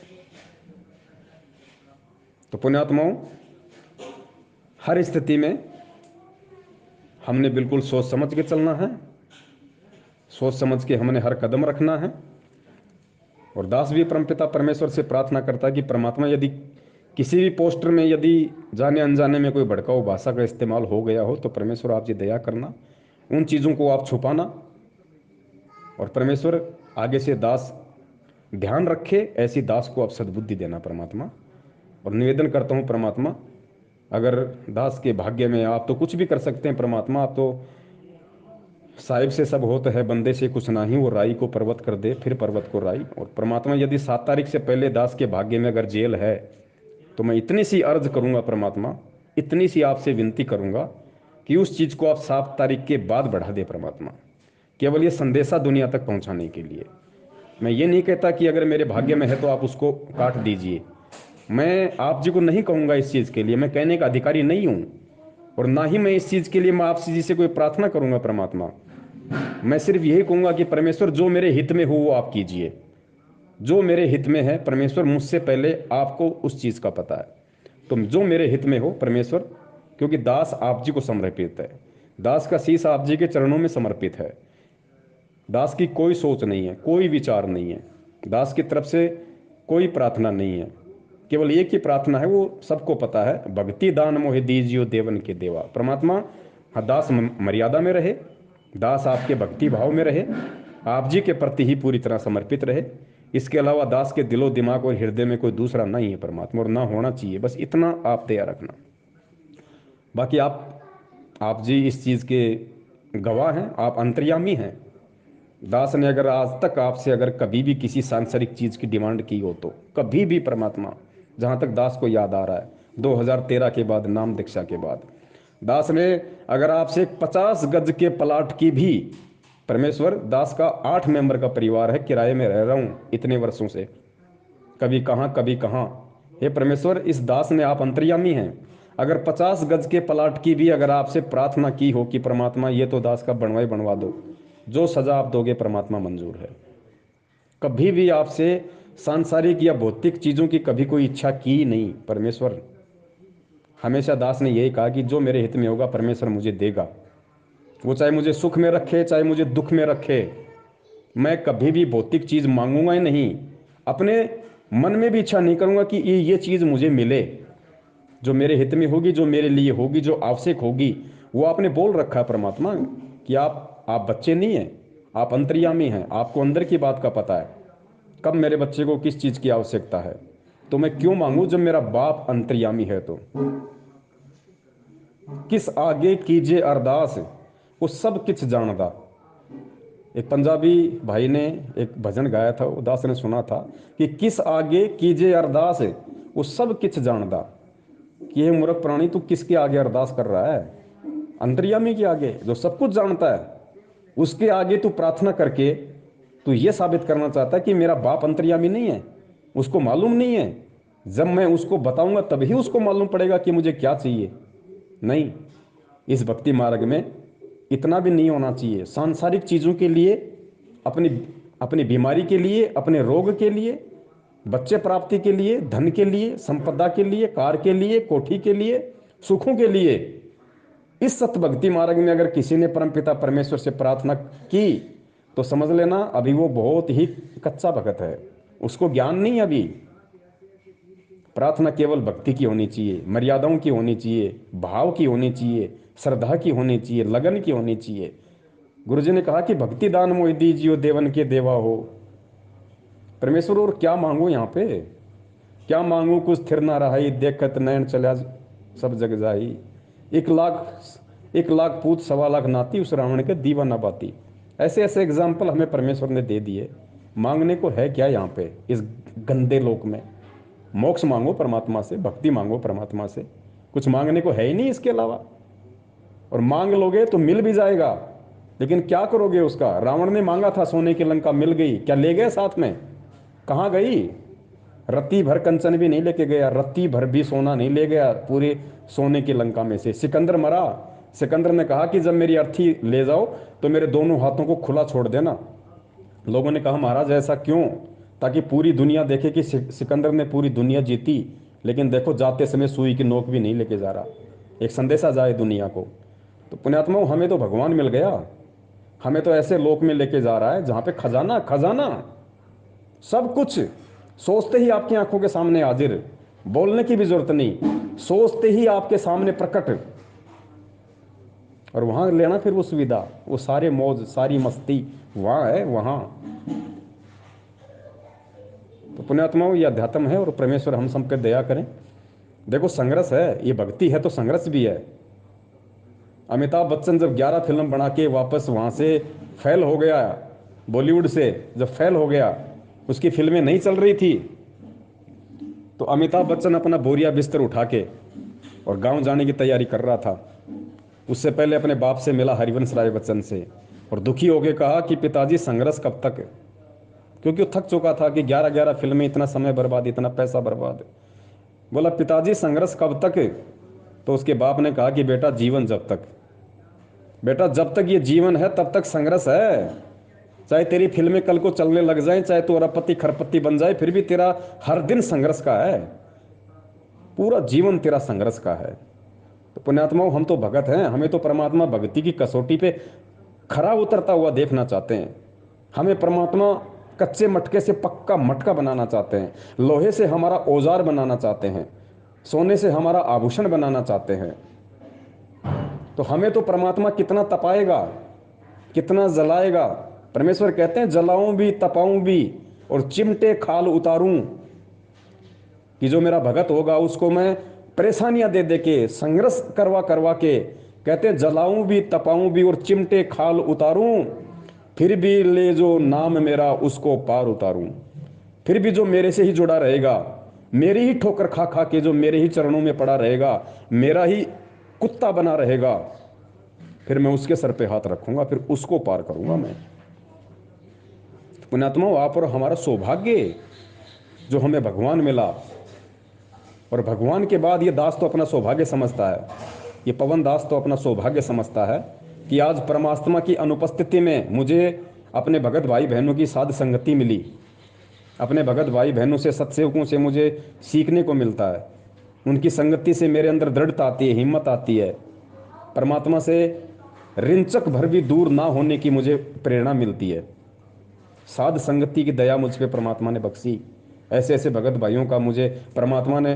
तो पुण्यात्माओं, हर स्थिति में हमने बिल्कुल सोच समझ के चलना है, सोच समझ के हमने हर कदम रखना है। और दास भी परमपिता परमेश्वर से प्रार्थना करता है कि परमात्मा, यदि किसी भी पोस्टर में यदि जाने अनजाने में कोई भड़काऊ भाषा का इस्तेमाल हो गया हो, तो परमेश्वर आप जी दया करना, उन चीज़ों को आप छुपाना, और परमेश्वर आगे से दास ध्यान रखे, ऐसी दास को आप सद्बुद्धि देना परमात्मा। और निवेदन करता हूँ परमात्मा, अगर दास के भाग्य में, आप तो कुछ भी कर सकते हैं परमात्मा, आप तो साहिब से सब होता है, बंदे से कुछ नहीं, वो राई को पर्वत कर दे, फिर पर्वत को राई। और परमात्मा, यदि 7 तारीख से पहले दास के भाग्य में अगर जेल है, तो मैं इतनी सी अर्ज करूंगा परमात्मा, इतनी सी आपसे विनती करूंगा कि उस चीज़ को आप 7 तारीख के बाद बढ़ा दे परमात्मा, केवल ये संदेशा दुनिया तक पहुंचाने के लिए। मैं ये नहीं कहता कि अगर मेरे भाग्य में है तो आप उसको काट दीजिए, मैं आप जी को नहीं कहूँगा इस चीज़ के लिए, मैं कहने का अधिकारी नहीं हूँ, और ना ही मैं इस चीज़ के लिए मैं आपसे जी से कोई प्रार्थना करूँगा परमात्मा। मैं सिर्फ यही कहूँगा कि परमेश्वर, जो मेरे हित में हो वो आप कीजिए, जो मेरे हित में है परमेश्वर, मुझसे पहले आपको उस चीज़ का पता है, तो जो मेरे हित में हो परमेश्वर, क्योंकि दास आप जी को समर्पित है, दास का शीश आप जी के चरणों में समर्पित है, दास की कोई सोच नहीं है, कोई विचार नहीं है, दास की तरफ से कोई प्रार्थना नहीं है, केवल एक ही प्रार्थना है, वो सबको पता है, भक्ति दान मोहि दीजियो देवन के देवा। परमात्मा, हाँ, दास मर्यादा में रहे, दास आपके भक्ति भाव में रहे, आप जी के प्रति ही पूरी तरह समर्पित रहे, इसके अलावा दास के दिलो दिमाग और हृदय में कोई दूसरा नहीं है परमात्मा, और ना होना चाहिए, बस इतना आप तैयार रखना। बाकी आप जी इस चीज़ के गवाह हैं, आप अंतर्यामी हैं। दास ने अगर आज तक आपसे अगर कभी भी किसी सांसारिक चीज़ की डिमांड की हो, तो कभी भी परमात्मा, जहाँ तक दास को याद आ रहा है, 2013 के बाद, नाम दीक्षा के बाद। दास ने अगर आपसे 50 गज के प्लाट की भी, परमेश्वर, दास का 8 मेंबर का परिवार है, किराए में रह रहा हूँ इतने वर्षों से, कभी कहाँ कभी कहाँ। हे परमेश्वर, इस दास में आप अंतर्यामी हैं। अगर 50 गज के प्लाट की भी अगर आपसे प्रार्थना की हो कि परमात्मा ये तो दास का बनवाई बनवा दो, जो सजा आप दोगे परमात्मा मंजूर है। कभी भी आपसे सांसारिक या भौतिक चीज़ों की कभी कोई इच्छा की नहीं परमेश्वर। हमेशा दास ने यही कहा कि जो मेरे हित में होगा परमेश्वर मुझे देगा, वो चाहे मुझे सुख में रखे चाहे मुझे दुख में रखे। मैं कभी भी भौतिक चीज़ मांगूंगा ही नहीं, अपने मन में भी इच्छा नहीं करूंगा कि ये चीज़ मुझे मिले। जो मेरे हित में होगी, जो मेरे लिए होगी, जो आवश्यक होगी, वो आपने बोल रखा है परमात्मा कि आप बच्चे नहीं हैं, आप अंतर्यामी हैं, आपको अंदर की बात का पता है कब मेरे बच्चे को किस चीज़ की आवश्यकता है। तो मैं क्यों मांगू जब मेरा बाप अंतर्यामी है। तो किस आगे कीजिए अरदास, वो सब किछ जानदा। एक पंजाबी भाई ने एक भजन गाया था, उदास ने सुना था कि किस आगे कीजिए अरदास, वो सब किछ जानदा। कि ये मूर्ख प्राणी, तू किसके आगे अरदास कर रहा है? अंतर्यामी के आगे, जो सब कुछ जानता है, उसके आगे तू प्रार्थना करके तू ये साबित करना चाहता है कि मेरा बाप अंतर्यामी नहीं है, उसको मालूम नहीं है। जब मैं उसको बताऊंगा तभी उसको मालूम पड़ेगा कि मुझे क्या चाहिए। नहीं, इस भक्ति मार्ग में इतना भी नहीं होना चाहिए। सांसारिक चीज़ों के लिए, अपनी अपनी बीमारी के लिए, अपने रोग के लिए, बच्चे प्राप्ति के लिए, धन के लिए, संपदा के लिए, कार के लिए, कोठी के लिए, सुखों के लिए, इस सत भक्ति मार्ग में अगर किसी ने परमपिता परमेश्वर से प्रार्थना की तो समझ लेना अभी वो बहुत ही कच्चा भगत है, उसको ज्ञान नहीं। अभी प्रार्थना केवल भक्ति की होनी चाहिए, मर्यादाओं की होनी चाहिए, भाव की होनी चाहिए, श्रद्धा की होनी चाहिए, लगन की होनी चाहिए। गुरुजी ने कहा कि भक्ति दान मोहि दीजियो देवन के देवा हो। परमेश्वर और क्या मांगू यहाँ पे? क्या मांगू कुछ स्थिर ना रहाई, देखत नैन चला सब जग जाई। 1 लाख पूत 1.25 लाख नाती, उस रावण के दीवा न बाती। ऐसे ऐसे एग्जाम्पल हमें परमेश्वर ने दे दिए। मांगने को है क्या यहाँ पे इस गंदे लोक में? मोक्ष मांगो परमात्मा से, भक्ति मांगो परमात्मा से, कुछ मांगने को है ही नहीं इसके अलावा। और मांग लोगे तो मिल भी जाएगा, लेकिन क्या करोगे उसका? रावण ने मांगा था सोने की लंका, मिल गई, क्या ले गए साथ में? कहाँ गई? रत्ती भर कंचन भी नहीं लेके गया, रत्ती भर भी सोना नहीं ले गया पूरे सोने की लंका में से। सिकंदर मरा, सिकंदर ने कहा कि जब मेरी अर्थी ले जाओ तो मेरे दोनों हाथों को खुला छोड़ देना। लोगों ने कहा महाराज ऐसा क्यों? ताकि पूरी दुनिया देखे कि सिकंदर ने पूरी दुनिया जीती, लेकिन देखो जाते समय सुई की नोक भी नहीं लेके जा रहा, एक संदेशा जाए दुनिया को। तो पुण्यात्माओं, हमें तो भगवान मिल गया, हमें तो ऐसे लोक में लेके जा रहा है जहाँ पे खजाना खजाना सब कुछ सोचते ही आपकी आंखों के सामने हाजिर, बोलने की भी जरूरत नहीं, सोचते ही आपके सामने प्रकट। और वहां लेना फिर वो सुविधा, वो सारे मौज सारी मस्ती वहां है वहां। तो पुण्यात्माओं, ये अध्यात्म है और परमेश्वर हम सब पे दया करें। देखो संघर्ष है, ये भक्ति है तो संघर्ष भी है। अमिताभ बच्चन जब 11 फिल्म बना के वापस वहां से फेल हो गया, बॉलीवुड से जब फेल हो गया, उसकी फिल्में नहीं चल रही थी, तो अमिताभ बच्चन अपना बोरिया बिस्तर उठा के और गांव जाने की तैयारी कर रहा था। उससे पहले अपने बाप से मिला, हरिवंश राय बच्चन से, और दुखी होकर कहा कि पिताजी संघर्ष कब तक? क्योंकि वो थक चुका था कि 11-11 फिल्में, इतना समय बर्बाद, इतना पैसा बर्बाद। बोला पिताजी संघर्ष कब तक? तो उसके बाप ने कहा कि बेटा जीवन जब तक, बेटा जब तक ये जीवन है तब तक संघर्ष है। चाहे तेरी फिल्में कल को चलने लग जाए, चाहे तू अरबपति खरपति बन जाए, फिर भी तेरा हर दिन संघर्ष का है, पूरा जीवन तेरा संघर्ष का है। तो पुण्यात्माओं, हम तो भगत हैं, हमें तो परमात्मा भक्ति की कसौटी पे खरा उतरता हुआ देखना चाहते हैं। हमें परमात्मा कच्चे मटके से पक्का मटका बनाना चाहते हैं, लोहे से हमारा औजार बनाना चाहते हैं, सोने से हमारा आभूषण बनाना चाहते हैं। तो हमें तो परमात्मा कितना तपाएगा, कितना जलाएगा। परमेश्वर कहते हैं जलाऊं भी तपाऊं भी और चिमटे खाल उतारूं, कि जो मेरा भगत होगा उसको मैं परेशानियां दे दे के, संघर्ष करवा करवा के, कहते हैं जलाऊं भी तपाऊं भी और चिमटे खाल उतारूं, फिर भी ले जो नाम मेरा उसको पार उतारूं। फिर भी जो मेरे से ही जुड़ा रहेगा, मेरी ही ठोकर खा खा के जो मेरे ही चरणों में पड़ा रहेगा, मेरा ही कुत्ता बना रहेगा, फिर मैं उसके सर पे हाथ रखूंगा, फिर उसको पार करूंगा मैं। पुण्यात्मा, आप और हमारा सौभाग्य जो हमें भगवान मिला, और भगवान के बाद ये दास तो अपना सौभाग्य समझता है, ये पवन दास तो अपना सौभाग्य समझता है कि आज परमात्मा की अनुपस्थिति में मुझे अपने भगत भाई बहनों की साध संगति मिली, अपने भगत भाई बहनों से, सत्सेवकों से मुझे सीखने को मिलता है। उनकी संगति से मेरे अंदर दृढ़ता आती है, हिम्मत आती है। परमात्मा से रिंचक भर भी दूर ना होने की मुझे प्रेरणा मिलती है। साध संगति की दया मुझ पे परमात्मा ने बख्शी। ऐसे ऐसे भगत भाइयों का मुझे परमात्मा ने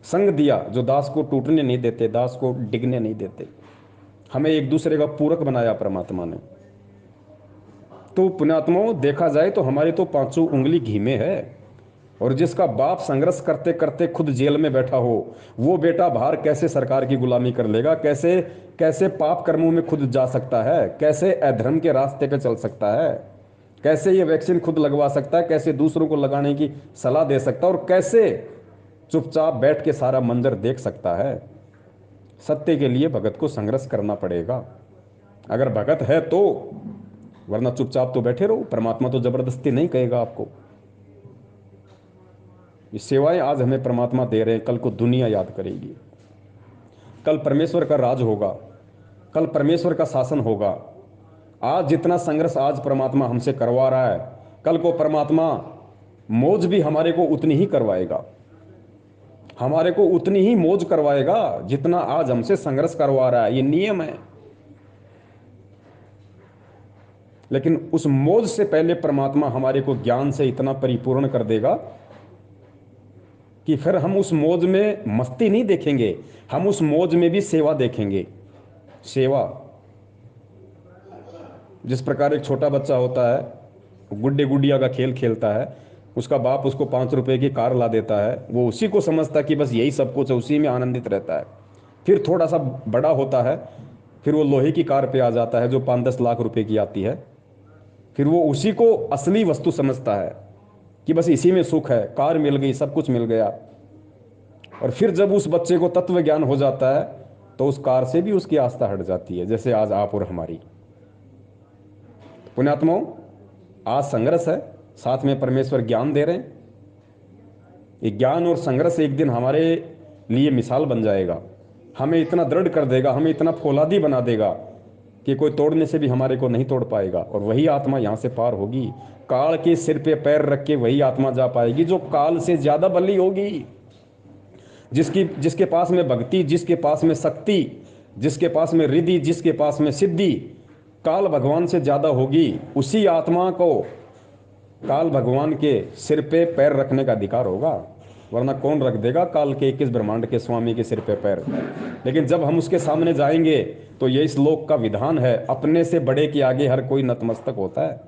संग दिया जो दास को टूटने नहीं देते, दास को डिगने नहीं देते। हमें एक दूसरे का पूरक बनाया परमात्मा ने। तो पुण्यात्माओं, देखा जाए तो हमारी तो पांचों उंगली घी में है। और जिसका बाप संघर्ष करते करते खुद जेल में बैठा हो, वो बेटा बाहर कैसे सरकार की गुलामी कर लेगा, कैसे कैसे पाप कर्मों में खुद जा सकता है, कैसे अधर्म के रास्ते पे चल सकता है, कैसे ये वैक्सीन खुद लगवा सकता है, कैसे दूसरों को लगाने की सलाह दे सकता है, और कैसे चुपचाप बैठ के सारा मंजर देख सकता है। सत्य के लिए भगत को संघर्ष करना पड़ेगा, अगर भगत है तो, वरना चुपचाप तो बैठे रहो। परमात्मा तो जबरदस्ती नहीं कहेगा आपको। ये सेवाएं आज हमें परमात्मा दे रहे हैं, कल को दुनिया याद करेगी, कल परमेश्वर का राज होगा, कल परमेश्वर का शासन होगा। आज जितना संघर्ष आज परमात्मा हमसे करवा रहा है, कल को परमात्मा मौज भी हमारे को उतनी ही करवाएगा, हमारे को उतनी ही मौज करवाएगा जितना आज हमसे संघर्ष करवा रहा है। ये नियम है। लेकिन उस मौज से पहले परमात्मा हमारे को ज्ञान से इतना परिपूर्ण कर देगा कि फिर हम उस मौज में मस्ती नहीं देखेंगे, हम उस मौज में भी सेवा देखेंगे। सेवा, जिस प्रकार एक छोटा बच्चा होता है, गुड्डे गुडिया का खेल खेलता है, उसका बाप उसको 5 रुपए की कार ला देता है, वो उसी को समझता है कि बस यही सब कुछ है, उसी में आनंदित रहता है। फिर थोड़ा सा बड़ा होता है, फिर वो लोहे की कार पे आ जाता है जो 5-10 लाख रुपए की आती है। फिर वो उसी को असली वस्तु समझता है कि बस इसी में सुख है, कार मिल गई, सब कुछ मिल गया। और फिर जब उस बच्चे को तत्व ज्ञान हो जाता है तो उस कार से भी उसकी आस्था हट जाती है, जैसे आज आप और हमारी। पुण्यात्माओं, आज संघर्ष है, साथ में परमेश्वर ज्ञान दे रहे हैं। ये ज्ञान और संघर्ष एक दिन हमारे लिए मिसाल बन जाएगा, हमें इतना दृढ़ कर देगा, हमें इतना फौलादी बना देगा कि कोई तोड़ने से भी हमारे को नहीं तोड़ पाएगा। और वही आत्मा यहाँ से पार होगी, काल के सिर पे पैर रख के वही आत्मा जा पाएगी जो काल से ज्यादा बली होगी, जिसके पास में भक्ति, जिसके पास में शक्ति, जिसके पास में रिद्धि, जिसके पास में सिद्धि काल भगवान से ज्यादा होगी। उसी आत्मा को काल भगवान के सिर पे पैर रखने का अधिकार होगा, वरना कौन रख देगा काल के 21 ब्रह्मांड के स्वामी के सिर पे पैर। लेकिन जब हम उसके सामने जाएंगे तो ये इस लोक का विधान है, अपने से बड़े के आगे हर कोई नतमस्तक होता है।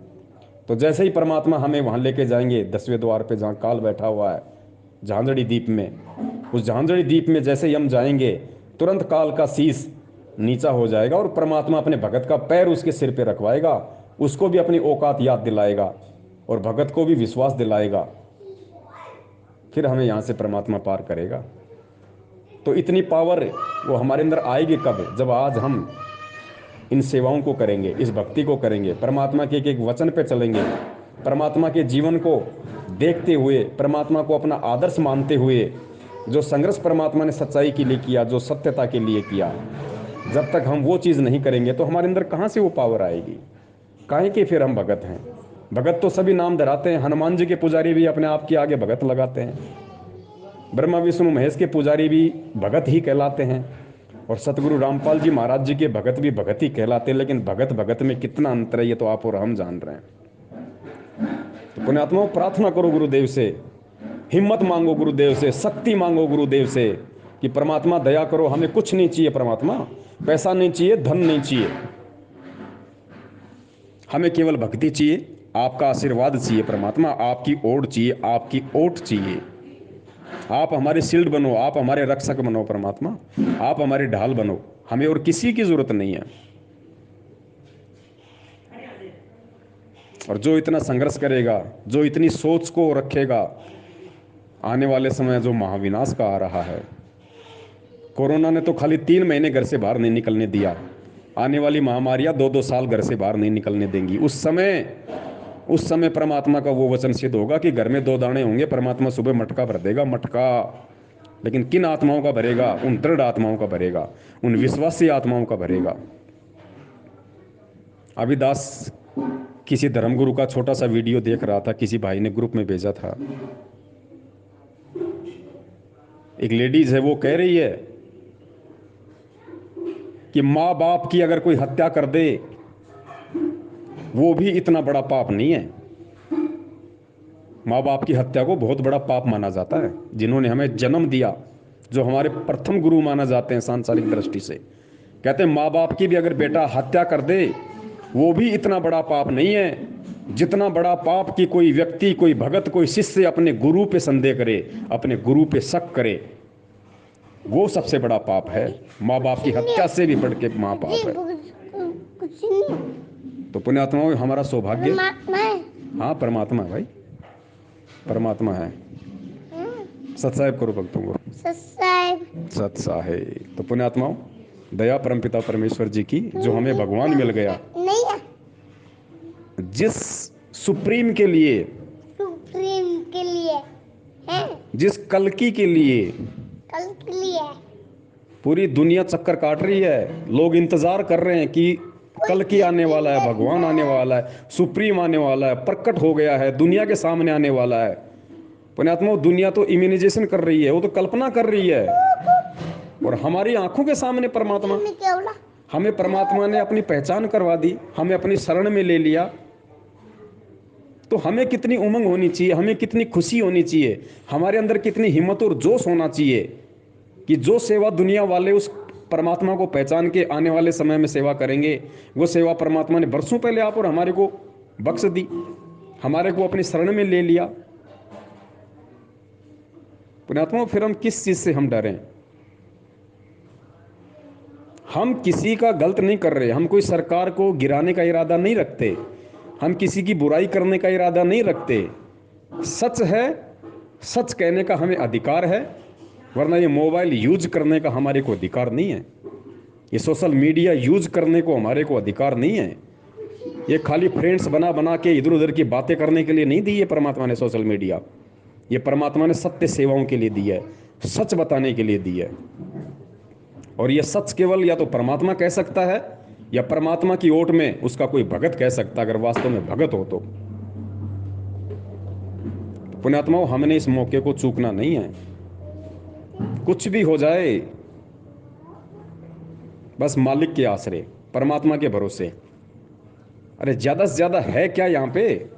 तो जैसे ही परमात्मा हमें वहां लेके जाएंगे 10वें द्वार पे जहाँ काल बैठा हुआ है, झांझड़ी द्वीप में, उस झांझड़ी द्वीप में जैसे ही हम जाएंगे तुरंत काल का शीश नीचा हो जाएगा और परमात्मा अपने भगत का पैर उसके सिर पे रखवाएगा, उसको भी अपनी औकात याद दिलाएगा और भगत को भी विश्वास दिलाएगा। फिर हमें यहाँ से परमात्मा पार करेगा। तो इतनी पावर वो हमारे अंदर आएगी कब? जब आज हम इन सेवाओं को करेंगे, इस भक्ति को करेंगे, परमात्मा के एक एक वचन पे चलेंगे, परमात्मा के जीवन को देखते हुए, परमात्मा को अपना आदर्श मानते हुए, जो संघर्ष परमात्मा ने सच्चाई के लिए किया, जो सत्यता के लिए किया, जब तक हम वो चीज़ नहीं करेंगे तो हमारे अंदर कहाँ से वो पावर आएगी? काहे कि फिर हम भगत हैं। भगत तो सभी नाम धराते हैं, हनुमान जी के पुजारी भी अपने आप के आगे भगत लगाते हैं, ब्रह्मा विष्णु महेश के पुजारी भी भगत ही कहलाते हैं, और सतगुरु रामपाल जी महाराज जी के भगत भी भगत ही कहलाते हैं। लेकिन भगत भगत में कितना अंतर है ये तो आप और हम जान रहे हैं। तो पुण्यात्माओं, प्रार्थना करो गुरुदेव से, हिम्मत मांगो गुरुदेव से, शक्ति मांगो गुरुदेव से कि परमात्मा दया करो, हमें कुछ नहीं चाहिए परमात्मा, पैसा नहीं चाहिए, धन नहीं चाहिए, हमें केवल भक्ति चाहिए, आपका आशीर्वाद चाहिए परमात्मा, आपकी ओट चाहिए, आपकी ओट चाहिए। आप हमारे शील्ड बनो, आप हमारे रक्षक बनो परमात्मा, आप हमारे ढाल बनो, हमें और किसी की जरूरत नहीं है। और जो इतना संघर्ष करेगा, जो इतनी सोच को रखेगा, आने वाले समय जो महाविनाश का आ रहा है, कोरोना ने तो खाली 3 महीने घर से बाहर नहीं निकलने दिया, आने वाली महामारियां 2-2 साल घर से बाहर नहीं निकलने देंगी। उस समय परमात्मा का वो वचन सिद्ध होगा कि घर में 2 दाने होंगे, परमात्मा सुबह मटका भर देगा, मटका। लेकिन किन आत्माओं का भरेगा? उन दृढ़ आत्माओं का भरेगा, उन विश्वासी आत्माओं का भरेगा। अभी दास किसी धर्मगुरु का छोटा सा वीडियो देख रहा था, किसी भाई ने ग्रुप में भेजा था। एक लेडीज है, वो कह रही है कि माँ बाप की अगर कोई हत्या कर दे वो भी इतना बड़ा पाप नहीं है। माँ बाप की हत्या को बहुत बड़ा पाप माना जाता है। जिन्होंने हमें जन्म दिया, जो हमारे प्रथम गुरु माना जाते हैं सांसारिक दृष्टि से, कहते हैं माँ बाप की भी अगर बेटा हत्या कर दे वो भी इतना बड़ा पाप नहीं है जितना बड़ा पाप कि कोई व्यक्ति, कोई भगत, कोई शिष्य अपने गुरु पे संदेह करे, अपने गुरु पे शक करे, वो सबसे बड़ा पाप है। माँ बाप की हत्या से भी बढ़ के महापाप है। तो पुण्यात्माओं, हमारा सौभाग्य, हाँ परमात्मा है भाई, परमात्मा है। सत्साहेब करो भक्तों को, सत साहेब। तो पुण्यात्माओं, दया परमपिता परमेश्वर जी की, जो हमें भगवान मिल गया, जिस सुप्रीम के लिए है? जिस कल्कि के लिए पूरी दुनिया चक्कर काट रही है। लोग इंतजार कर रहे हैं कि कल्कि आने वाला है, भगवान आने वाला है, सुप्रीम आने वाला है, प्रकट हो गया है, दुनिया के सामने आने वाला है। पुण्यात्मा, दुनिया तो इम्यूनाइजेशन कर रही है, वो तो कल्पना कर रही है, और हमारी आंखों के सामने परमात्मा, हमें परमात्मा ने अपनी पहचान करवा दी, हमें अपनी शरण में ले लिया। तो हमें कितनी उमंग होनी चाहिए, हमें कितनी खुशी होनी चाहिए, हमारे अंदर कितनी हिम्मत और जोश होना चाहिए कि जो सेवा दुनिया वाले उस परमात्मा को पहचान के आने वाले समय में सेवा करेंगे, वो सेवा परमात्मा ने बरसों पहले आप और हमारे को बख्श दी, हमारे को अपनी शरण में ले लिया। पुण्यात्मा, फिर हम किस चीज से हम डरें? हम किसी का गलत नहीं कर रहे, हम कोई सरकार को गिराने का इरादा नहीं रखते, हम किसी की बुराई करने का इरादा नहीं रखते। सच है, सच कहने का हमें अधिकार है, वरना ये मोबाइल यूज करने का हमारे को अधिकार नहीं है, ये सोशल मीडिया यूज करने को हमारे को अधिकार नहीं है। ये खाली फ्रेंड्स बना बना के इधर उधर की बातें करने के लिए नहीं दी है परमात्मा ने सोशल मीडिया, ये परमात्मा ने सत्य सेवाओं के लिए दी है, सच बताने के लिए दी है। और ये सच केवल या तो परमात्मा कह सकता है, या परमात्मा की ओट में उसका कोई भगत कह सकता, अगर वास्तव में भगत हो तो। पुण्यात्माओं, हमने इस मौके को चूकना नहीं है। कुछ भी हो जाए, बस मालिक के आसरे, परमात्मा के भरोसे। अरे ज्यादा से ज्यादा है क्या यहां पे?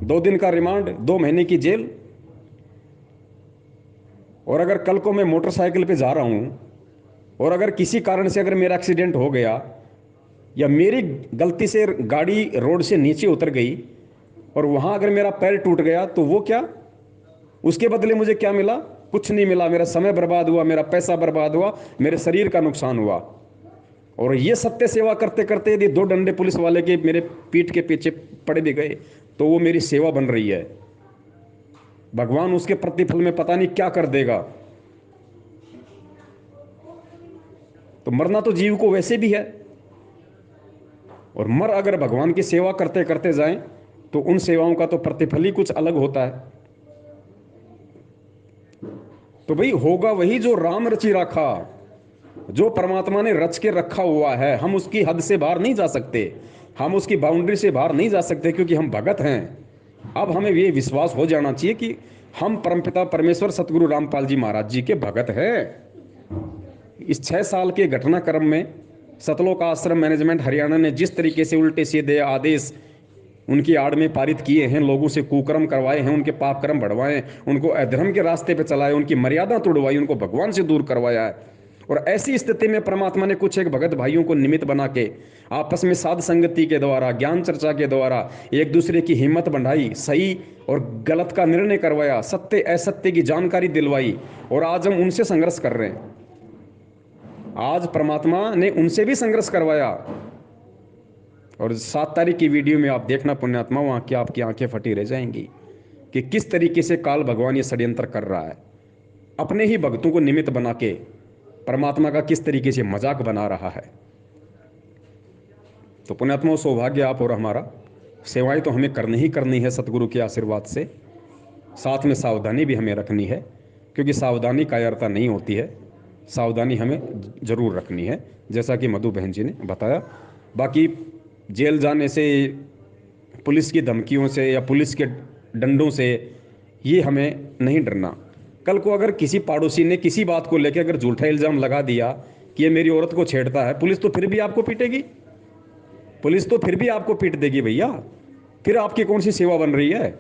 2 दिन का रिमांड, 2 महीने की जेल। और अगर कल को मैं मोटरसाइकिल पे जा रहा हूं और अगर किसी कारण से अगर मेरा एक्सीडेंट हो गया, या मेरी गलती से गाड़ी रोड से नीचे उतर गई और वहां अगर मेरा पैर टूट गया, तो वो क्या? उसके बदले मुझे क्या मिला? कुछ नहीं मिला। मेरा समय बर्बाद हुआ, मेरा पैसा बर्बाद हुआ, मेरे शरीर का नुकसान हुआ। और ये सत्य सेवा करते करते यदि 2 डंडे पुलिस वाले के मेरे पीठ के पीछे पड़े भी गए, तो वो मेरी सेवा बन रही है। भगवान उसके प्रतिफल में पता नहीं क्या कर देगा। तो मरना तो जीव को वैसे भी है, और मर अगर भगवान की सेवा करते करते जाएं, तो उन सेवाओं का तो प्रतिफल ही कुछ अलग होता है। तो भाई होगा वही जो राम रचि रखा, जो परमात्मा ने रच के रखा हुआ है। हम उसकी हद से बाहर नहीं जा सकते, हम उसकी बाउंड्री से बाहर नहीं जा सकते, क्योंकि हम भगत हैं। अब हमें ये विश्वास हो जाना चाहिए कि हम परमपिता परमेश्वर सतगुरु रामपाल जी महाराज जी के भगत हैं। इस 6 साल के घटनाक्रम में सतलोक आश्रम मैनेजमेंट हरियाणा ने जिस तरीके से उल्टे सीधे आदेश उनकी आड़ में पारित किए हैं, लोगों से कुकर्म करवाए हैं, उनके पाप कर्म बढ़वाए, उनको अधर्म के रास्ते पे चलाए, उनकी मर्यादा तोड़वाई, उनको भगवान से दूर करवाया है। और ऐसी स्थिति में परमात्मा ने कुछ एक भगत भाइयों को निमित्त बना के आपस में साध संगति के द्वारा, ज्ञान चर्चा के द्वारा एक दूसरे की हिम्मत बढ़ाई, सही और गलत का निर्णय करवाया, सत्य असत्य की जानकारी दिलवाई, और आज हम उनसे संघर्ष कर रहे हैं। आज परमात्मा ने उनसे भी संघर्ष करवाया। और 7 तारीख की वीडियो में आप देखना पुण्यात्मा, वहां की आपकी आंखें फटी रह जाएंगी। कि किस तरीके से काल भगवान ये षड्यंत्र कर रहा है, अपने ही भक्तों को निमित्त बना के परमात्मा का किस तरीके से मजाक बना रहा है। तो पुण्यात्मा सौभाग्य आप और हमारा, सेवाएं तो हमें करनी ही करनी है सतगुरु के आशीर्वाद से, साथ में सावधानी भी हमें रखनी है, क्योंकि सावधानी कायरता नहीं होती है, सावधानी हमें जरूर रखनी है, जैसा कि मधु बहन जी ने बताया। बाकी जेल जाने से, पुलिस की धमकियों से या पुलिस के डंडों से ये हमें नहीं डरना। कल को अगर किसी पड़ोसी ने किसी बात को लेकर अगर झूठा इल्ज़ाम लगा दिया कि ये मेरी औरत को छेड़ता है, पुलिस तो फिर भी आपको पीटेगी, पुलिस तो फिर भी आपको पीट देगी भैया, फिर आपकी कौन सी सेवा बन रही है।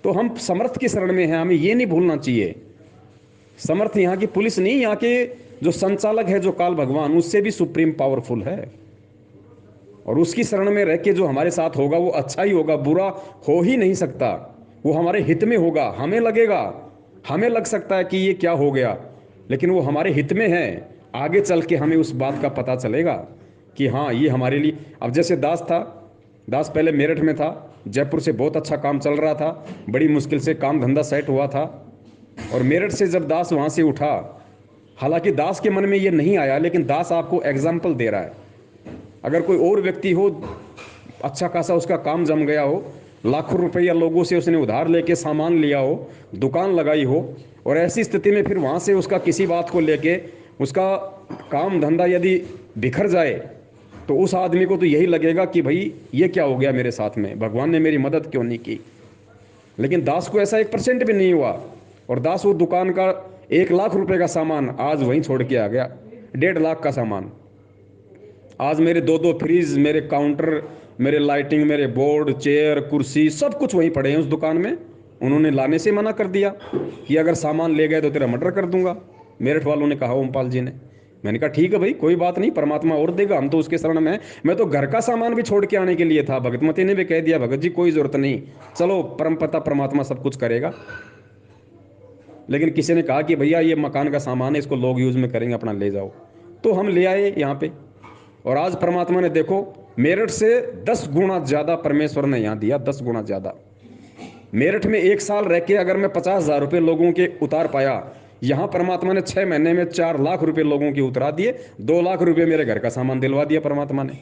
तो हम समर्थ की शरण में हैं, हमें ये नहीं भूलना चाहिए। समर्थ यहाँ की पुलिस नहीं, यहाँ के जो संचालक है, जो काल भगवान, उससे भी सुप्रीम पावरफुल है, और उसकी शरण में रह के जो हमारे साथ होगा वो अच्छा ही होगा, बुरा हो ही नहीं सकता। वो हमारे हित में होगा। हमें लगेगा, हमें लग सकता है कि ये क्या हो गया, लेकिन वो हमारे हित में है। आगे चल के हमें उस बात का पता चलेगा कि हाँ ये हमारे लिए। अब जैसे दास था, दास पहले मेरठ में था, जयपुर से बहुत अच्छा काम चल रहा था, बड़ी मुश्किल से काम धंधा सेट हुआ था, और मेरठ से जब दास वहाँ से उठा, हालांकि दास के मन में ये नहीं आया, लेकिन दास आपको एग्जाम्पल दे रहा है। अगर कोई और व्यक्ति हो, अच्छा खासा उसका काम जम गया हो, लाखों रुपया लोगों से उसने उधार लेके सामान लिया हो, दुकान लगाई हो, और ऐसी स्थिति में फिर वहाँ से उसका किसी बात को लेके उसका काम धंधा यदि बिखर जाए, तो उस आदमी को तो यही लगेगा कि भाई ये क्या हो गया मेरे साथ में, भगवान ने मेरी मदद क्यों नहीं की। लेकिन दास को ऐसा 1% भी नहीं हुआ, और दास वो दुकान का 1 लाख रुपए का सामान आज वहीं छोड़ के आ गया। 1.5 लाख का सामान आज मेरे 2-2 फ्रिज, मेरे काउंटर, मेरे लाइटिंग, मेरे बोर्ड, चेयर, कुर्सी, सब कुछ वहीं पड़े हैं उस दुकान में। उन्होंने लाने से मना कर दिया कि अगर सामान ले गए तो तेरा मर्डर कर दूंगा, मेरठ वालों ने कहा, ओमपाल जी ने। मैंने कहा ठीक है भाई, कोई बात नहीं, परमात्मा और देगा, हम तो उसके शरण में हैं। मैं तो घर का सामान भी छोड़ के आने के लिए था। भगतमती ने भी कह दिया, भगत जी कोई जरूरत नहीं, चलो परमपिता परमात्मा सब कुछ करेगा। लेकिन किसी ने कहा कि भैया ये मकान का सामान है, इसको लोग यूज में करेंगे, अपना ले जाओ। तो हम ले आए यहाँ पे, और आज परमात्मा ने देखो मेरठ से 10 गुना ज्यादा परमेश्वर ने यहाँ दिया, 10 गुना ज्यादा। मेरठ में 1 साल रह के अगर मैं 50,000 रुपये लोगों के उतार पाया, यहाँ परमात्मा ने 6 महीने में 4 लाख रुपए लोगों के उतरा दिए, 2 लाख रुपए मेरे घर का सामान दिलवा दिया परमात्मा ने।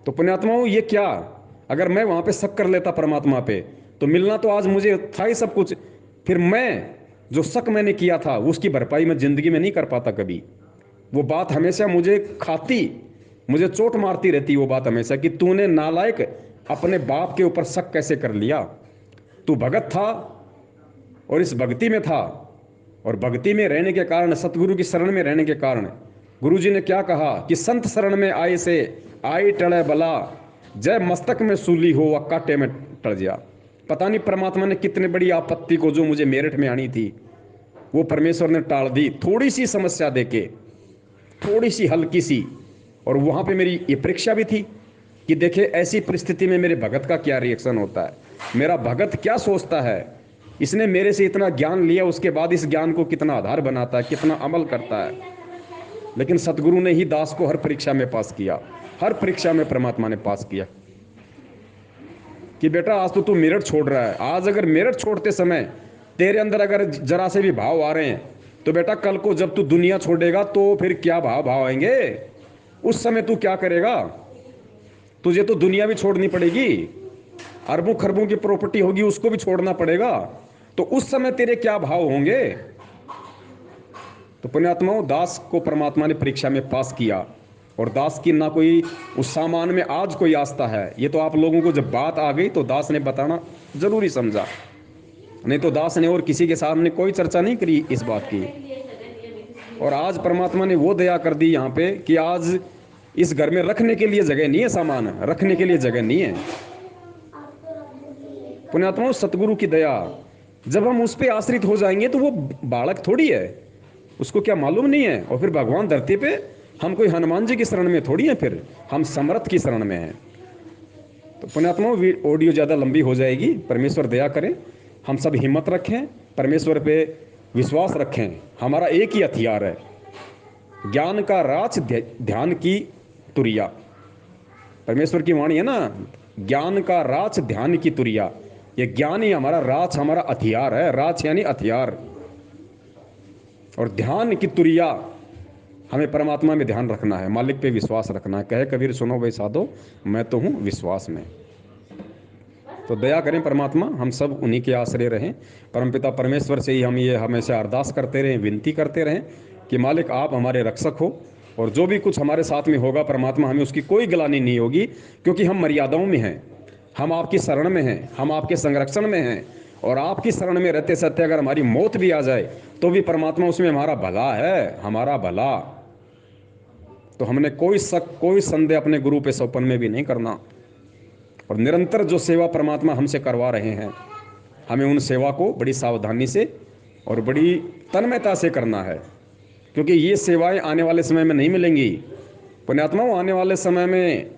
तो पुण्यात्माओं ये क्या, अगर मैं वहां पे शक कर लेता परमात्मा पे, तो मिलना तो आज मुझे था ही सब कुछ, फिर मैं जो शक मैंने किया था उसकी भरपाई मैं जिंदगी में नहीं कर पाता कभी। वो बात हमेशा मुझे खाती, मुझे चोट मारती रहती वो बात हमेशा, कि तूने नालायक अपने बाप के ऊपर शक कैसे कर लिया। तू भगत था और इस भक्ति में था, और भक्ति में रहने के कारण, सतगुरु की शरण में रहने के कारण, गुरु जी ने क्या कहा कि संत शरण में आए से आई टले बला, जय मस्तक में सूली हो व कांटे में टल जा। पता नहीं परमात्मा ने कितने बड़ी आपत्ति को जो मुझे मेरठ में आनी थी वो परमेश्वर ने टाल दी, थोड़ी सी समस्या देके, थोड़ी सी हल्की सी। और वहां पे मेरी ये परीक्षा भी थी कि देखे ऐसी परिस्थिति में मेरे भगत का क्या रिएक्शन होता है, मेरा भगत क्या सोचता है, इसने मेरे से इतना ज्ञान लिया, उसके बाद इस ज्ञान को कितना आधार बनाता है, कितना अमल करता है। लेकिन सतगुरु ने ही दास को हर परीक्षा में पास किया, हर परीक्षा में परमात्मा ने पास किया कि बेटा आज तो तू मेरठ छोड़ रहा है, आज अगर मेरठ छोड़ते समय तेरे अंदर अगर जरा से भी भाव आ रहे हैं, तो बेटा कल को जब तू दुनिया छोड़ेगा तो फिर क्या भाव आएंगे, उस समय तू क्या करेगा। तुझे तो दुनिया भी छोड़नी पड़ेगी, अरबों खरबों की प्रॉपर्टी होगी उसको भी छोड़ना पड़ेगा, तो उस समय तेरे क्या भाव होंगे। तो पुण्यात्माओं, दास को परमात्मा ने परीक्षा में पास किया, और दास की ना कोई उस सामान में आज कोई आस्था है। ये तो आप लोगों को जब बात आ गई तो दास ने बताना जरूरी समझा, नहीं तो दास ने और किसी के सामने कोई चर्चा नहीं करी इस बात की। और आज परमात्मा ने वो दया कर दी यहाँ पे कि आज इस घर में रखने के लिए जगह नहीं है, सामान रखने के लिए जगह नहीं है। पुण्यात्माओं, सतगुरु की दया, जब हम उस पर आश्रित हो जाएंगे तो वो बालक थोड़ी है, उसको क्या मालूम नहीं है। और फिर भगवान धरती पे, हम कोई हनुमान जी की शरण में थोड़ी है, फिर हम समर्थ की शरण में हैं। तो पुण्यात्माओं, ऑडियो ज़्यादा लंबी हो जाएगी, परमेश्वर दया करें, हम सब हिम्मत रखें, परमेश्वर पे विश्वास रखें। हमारा एक ही हथियार है, ज्ञान का राज, ध्यान की तुरिया। परमेश्वर की वाणी है ना, ज्ञान का राच ध्यान की तुरिया। ये ज्ञान ही हमारा राच, हमारा हथियार है। राच यानी हथियार, और ध्यान की तुरिया, हमें परमात्मा में ध्यान रखना है, मालिक पे विश्वास रखना है। कहे कबीर सुनो भाई साधो, मैं तो हूँ विश्वास में। तो दया करें परमात्मा, हम सब उन्हीं के आश्रय रहें। परमपिता परमेश्वर से ही हम ये हमेशा अरदास करते रहें, विनती करते रहें कि मालिक आप हमारे रक्षक हो, और जो भी कुछ हमारे साथ में होगा परमात्मा, हमें उसकी कोई गिलानी नहीं होगी, क्योंकि हम मर्यादाओं में हैं, हम आपकी शरण में हैं, हम आपके संरक्षण में हैं। और आपकी शरण में रहते सत्य अगर हमारी मौत भी आ जाए तो भी परमात्मा उसमें हमारा भला है, हमारा भला। तो हमने कोई शक, कोई संदेह अपने गुरु पे सौपन में भी नहीं करना। और निरंतर जो सेवा परमात्मा हमसे करवा रहे हैं, हमें उन सेवा को बड़ी सावधानी से और बड़ी तन्मयता से करना है, क्योंकि ये सेवाएं आने वाले समय में नहीं मिलेंगी। पुण्यात्माओं, आने वाले समय में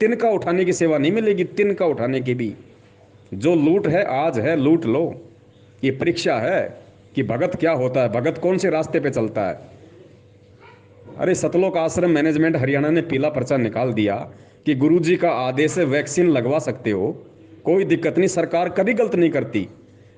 तिनका उठाने की सेवा नहीं मिलेगी, तिनका उठाने की भी। जो लूट है आज है, लूट लो। ये परीक्षा है कि भगत क्या होता है, भगत कौन से रास्ते पे चलता है। अरे सतलोक आश्रम मैनेजमेंट हरियाणा ने पीला पर्चा निकाल दिया कि गुरुजी का आदेश है, वैक्सीन लगवा सकते हो, कोई दिक्कत नहीं, सरकार कभी गलत नहीं करती।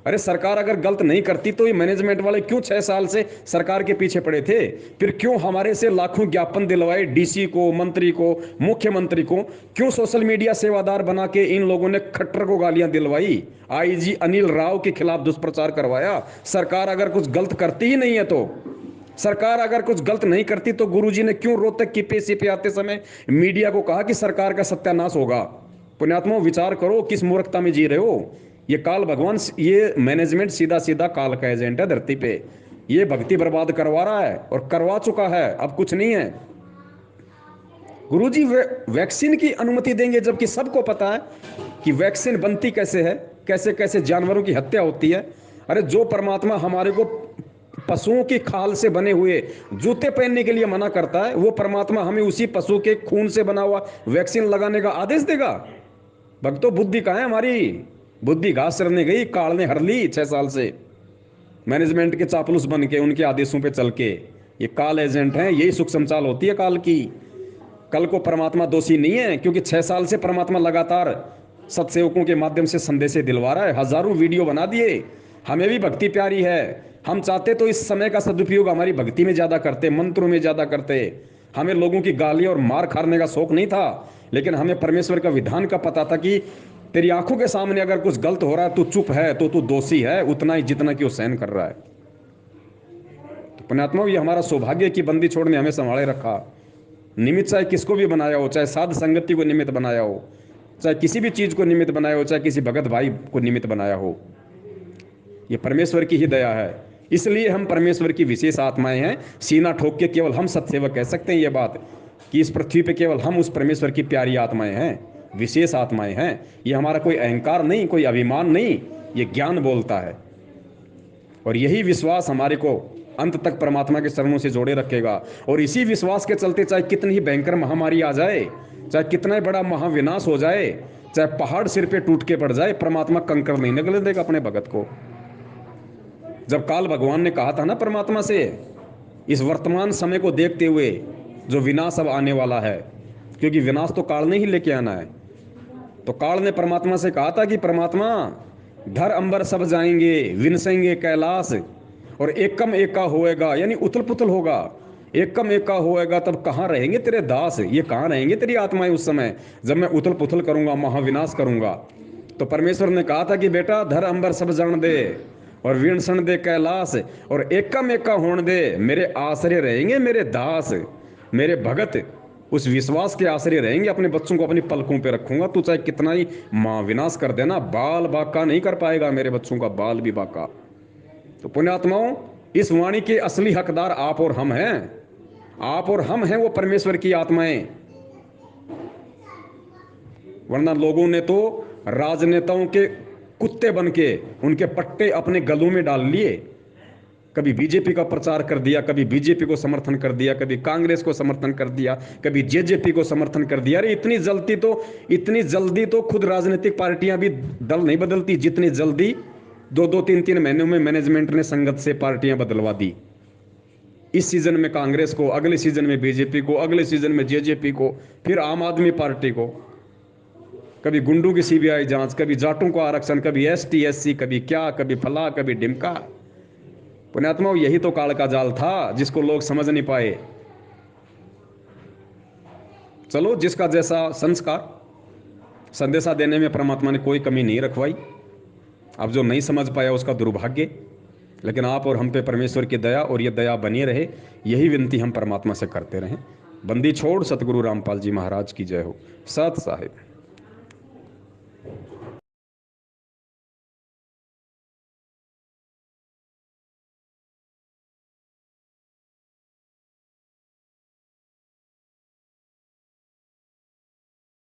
अरे सरकार अगर गलत नहीं करती तो ये मैनेजमेंट वाले क्यों 6 साल से सरकार के पीछे पड़े थे? फिर क्यों हमारे से लाखों ज्ञापन दिलवाए, डीसी को, मंत्री को, मुख्यमंत्री को? क्यों सोशल मीडिया सेवादार बना के इन लोगों ने खट्टर को गालियां दिलवाई, आईजी अनिल राव के खिलाफ दुष्प्रचार करवाया? सरकार अगर कुछ गलत करती ही नहीं है तो, सरकार अगर कुछ गलत नहीं करती तो गुरुजी ने क्यों रोहतक की पेशी पे आते समय मीडिया को कहा कि सरकार का सत्यानाश होगा? पुण्यात्माओं, विचार करो, किस मूर्खता में जी रहे हो। ये काल भगवान, ये मैनेजमेंट सीधा सीधा काल का एजेंट है धरती पे। ये भक्ति बर्बाद करवा रहा है और करवा चुका है, अब कुछ नहीं है। गुरुजी वैक्सीन की अनुमति देंगे, जबकि सबको पता है कि वैक्सीन बनती कैसे है, कैसे कैसे जानवरों की हत्या होती है। अरे जो परमात्मा हमारे को पशुओं की खाल से बने हुए जूते पहनने के लिए मना करता है, वो परमात्मा हमें उसी पशु के खून से बना हुआ वैक्सीन लगाने का आदेश देगा? भक्तों, बुद्धि कहाँ है हमारी? बुद्धि घास चरने गई, काल ने हर ली 6 साल से। मैनेजमेंट के चापलूस बन के, उनके आदेशों पे चल के, ये काल एजेंट हैं, यही सुख संचाल होती है काल की। कल को परमात्मा दोषी नहीं है, क्योंकि 6 साल से परमात्मा लगातार सत्सेवकों के माध्यम से संदेशे दिलवा रहा है, हजारों वीडियो बना दिए। हमें भी भक्ति प्यारी है, हम चाहते तो इस समय का सदुपयोग हमारी भक्ति में ज़्यादा करते, मंत्रों में ज़्यादा करते। हमें लोगों की गाली और मार खाने का शौक नहीं था, लेकिन हमें परमेश्वर का विधान का पता था कि तेरी आंखों के सामने अगर कुछ गलत हो रहा है, तू चुप है तो तू दोषी है, उतना ही जितना कि वो सहन कर रहा है। तो पुण्यात्मा, ये हमारा सौभाग्य की बंदी छोड़ ने हमें संभाले रखा। निमित्त चाहे किसको भी बनाया हो, चाहे साध संगति को निमित्त बनाया हो, चाहे किसी भी चीज़ को निमित्त बनाया हो, चाहे किसी भगत भाई को निमित्त बनाया हो, ये परमेश्वर की ही दया है। इसलिए हम परमेश्वर की विशेष आत्माएं हैं। सीना ठोक के केवल हम सत्सेवक कह सकते हैं ये बात, कि इस पृथ्वी पे केवल हम उस परमेश्वर की प्यारी आत्माएं हैं, विशेष आत्माएं हैं। ये हमारा कोई अहंकार नहीं, कोई अभिमान नहीं, ये ज्ञान बोलता है। और यही विश्वास हमारे को अंत तक परमात्मा के चरणों से जोड़े रखेगा। और इसी विश्वास के चलते चाहे कितनी ही भयंकर महामारी आ जाए, चाहे कितना ही बड़ा महाविनाश हो जाए, चाहे पहाड़ सिर पे टूट के पड़ जाए, परमात्मा कंकड़ नहीं निकलने देगा अपने भगत को। जब काल भगवान ने कहा था ना परमात्मा से, इस वर्तमान समय को देखते हुए जो विनाश अब आने वाला है, क्योंकि विनाश तो काल ने ही लेके आना है, तो काल ने परमात्मा से कहा था कि परमात्मा, धर अंबर सब जाएंगे, विनसेंगे कैलाश, और एकम एका होएगा, यानी उथल पुथल होगा, एकम एका होएगा, तब कहाँ रहेंगे तेरे दास, ये कहाँ रहेंगे तेरी आत्माएं उस समय जब मैं उथल पुथल करूंगा, महाविनाश करूंगा। तो परमेश्वर ने कहा था कि बेटा, धर अंबर सब जान दे और विनसन दे कैलाश, और एकम एका होने दे, मेरे आश्रय रहेंगे मेरे दास, मेरे भगत उस विश्वास के आश्रय रहेंगे। अपने बच्चों को अपनी पलकों पे रखूंगा, तू चाहे कितना ही महाविनाश कर देना, बाल बाका नहीं कर पाएगा मेरे बच्चों का, बाल भी बाका। तो पुण्यात्माओं, इस वाणी के असली हकदार आप और हम हैं, आप और हम हैं वो परमेश्वर की आत्माएं। वरना लोगों ने तो राजनेताओं के कुत्ते बन के उनके पट्टे अपने गलों में डाल लिए। कभी बीजेपी का प्रचार कर दिया, कभी बीजेपी को समर्थन कर दिया, कभी कांग्रेस को समर्थन कर दिया, कभी जेजेपी को समर्थन कर दिया। अरे इतनी जल्दी तो खुद राजनीतिक पार्टियां भी दल नहीं बदलती, जितनी जल्दी 2-2, 3-3 महीनों में मैनेजमेंट ने संगत से पार्टियां बदलवा दी। इस सीजन में कांग्रेस को, अगले सीजन में बीजेपी को, अगले सीजन में जेजेपी को, फिर आम आदमी पार्टी को। कभी गुंडों की सीबीआई जांच, कभी जाटों को आरक्षण, कभी एसटी एससी, कभी क्या, कभी फला, कभी ढिमका। पुण्यात्माओं, यही तो काल का जाल था जिसको लोग समझ नहीं पाए। चलो, जिसका जैसा संस्कार, संदेशा देने में परमात्मा ने कोई कमी नहीं रखवाई। अब जो नहीं समझ पाया उसका दुर्भाग्य, लेकिन आप और हम पे परमेश्वर की दया, और ये दया बनी रहे, यही विनती हम परमात्मा से करते रहें। बंदी छोड़ सतगुरु रामपाल जी महाराज की जय हो। सत साहिब।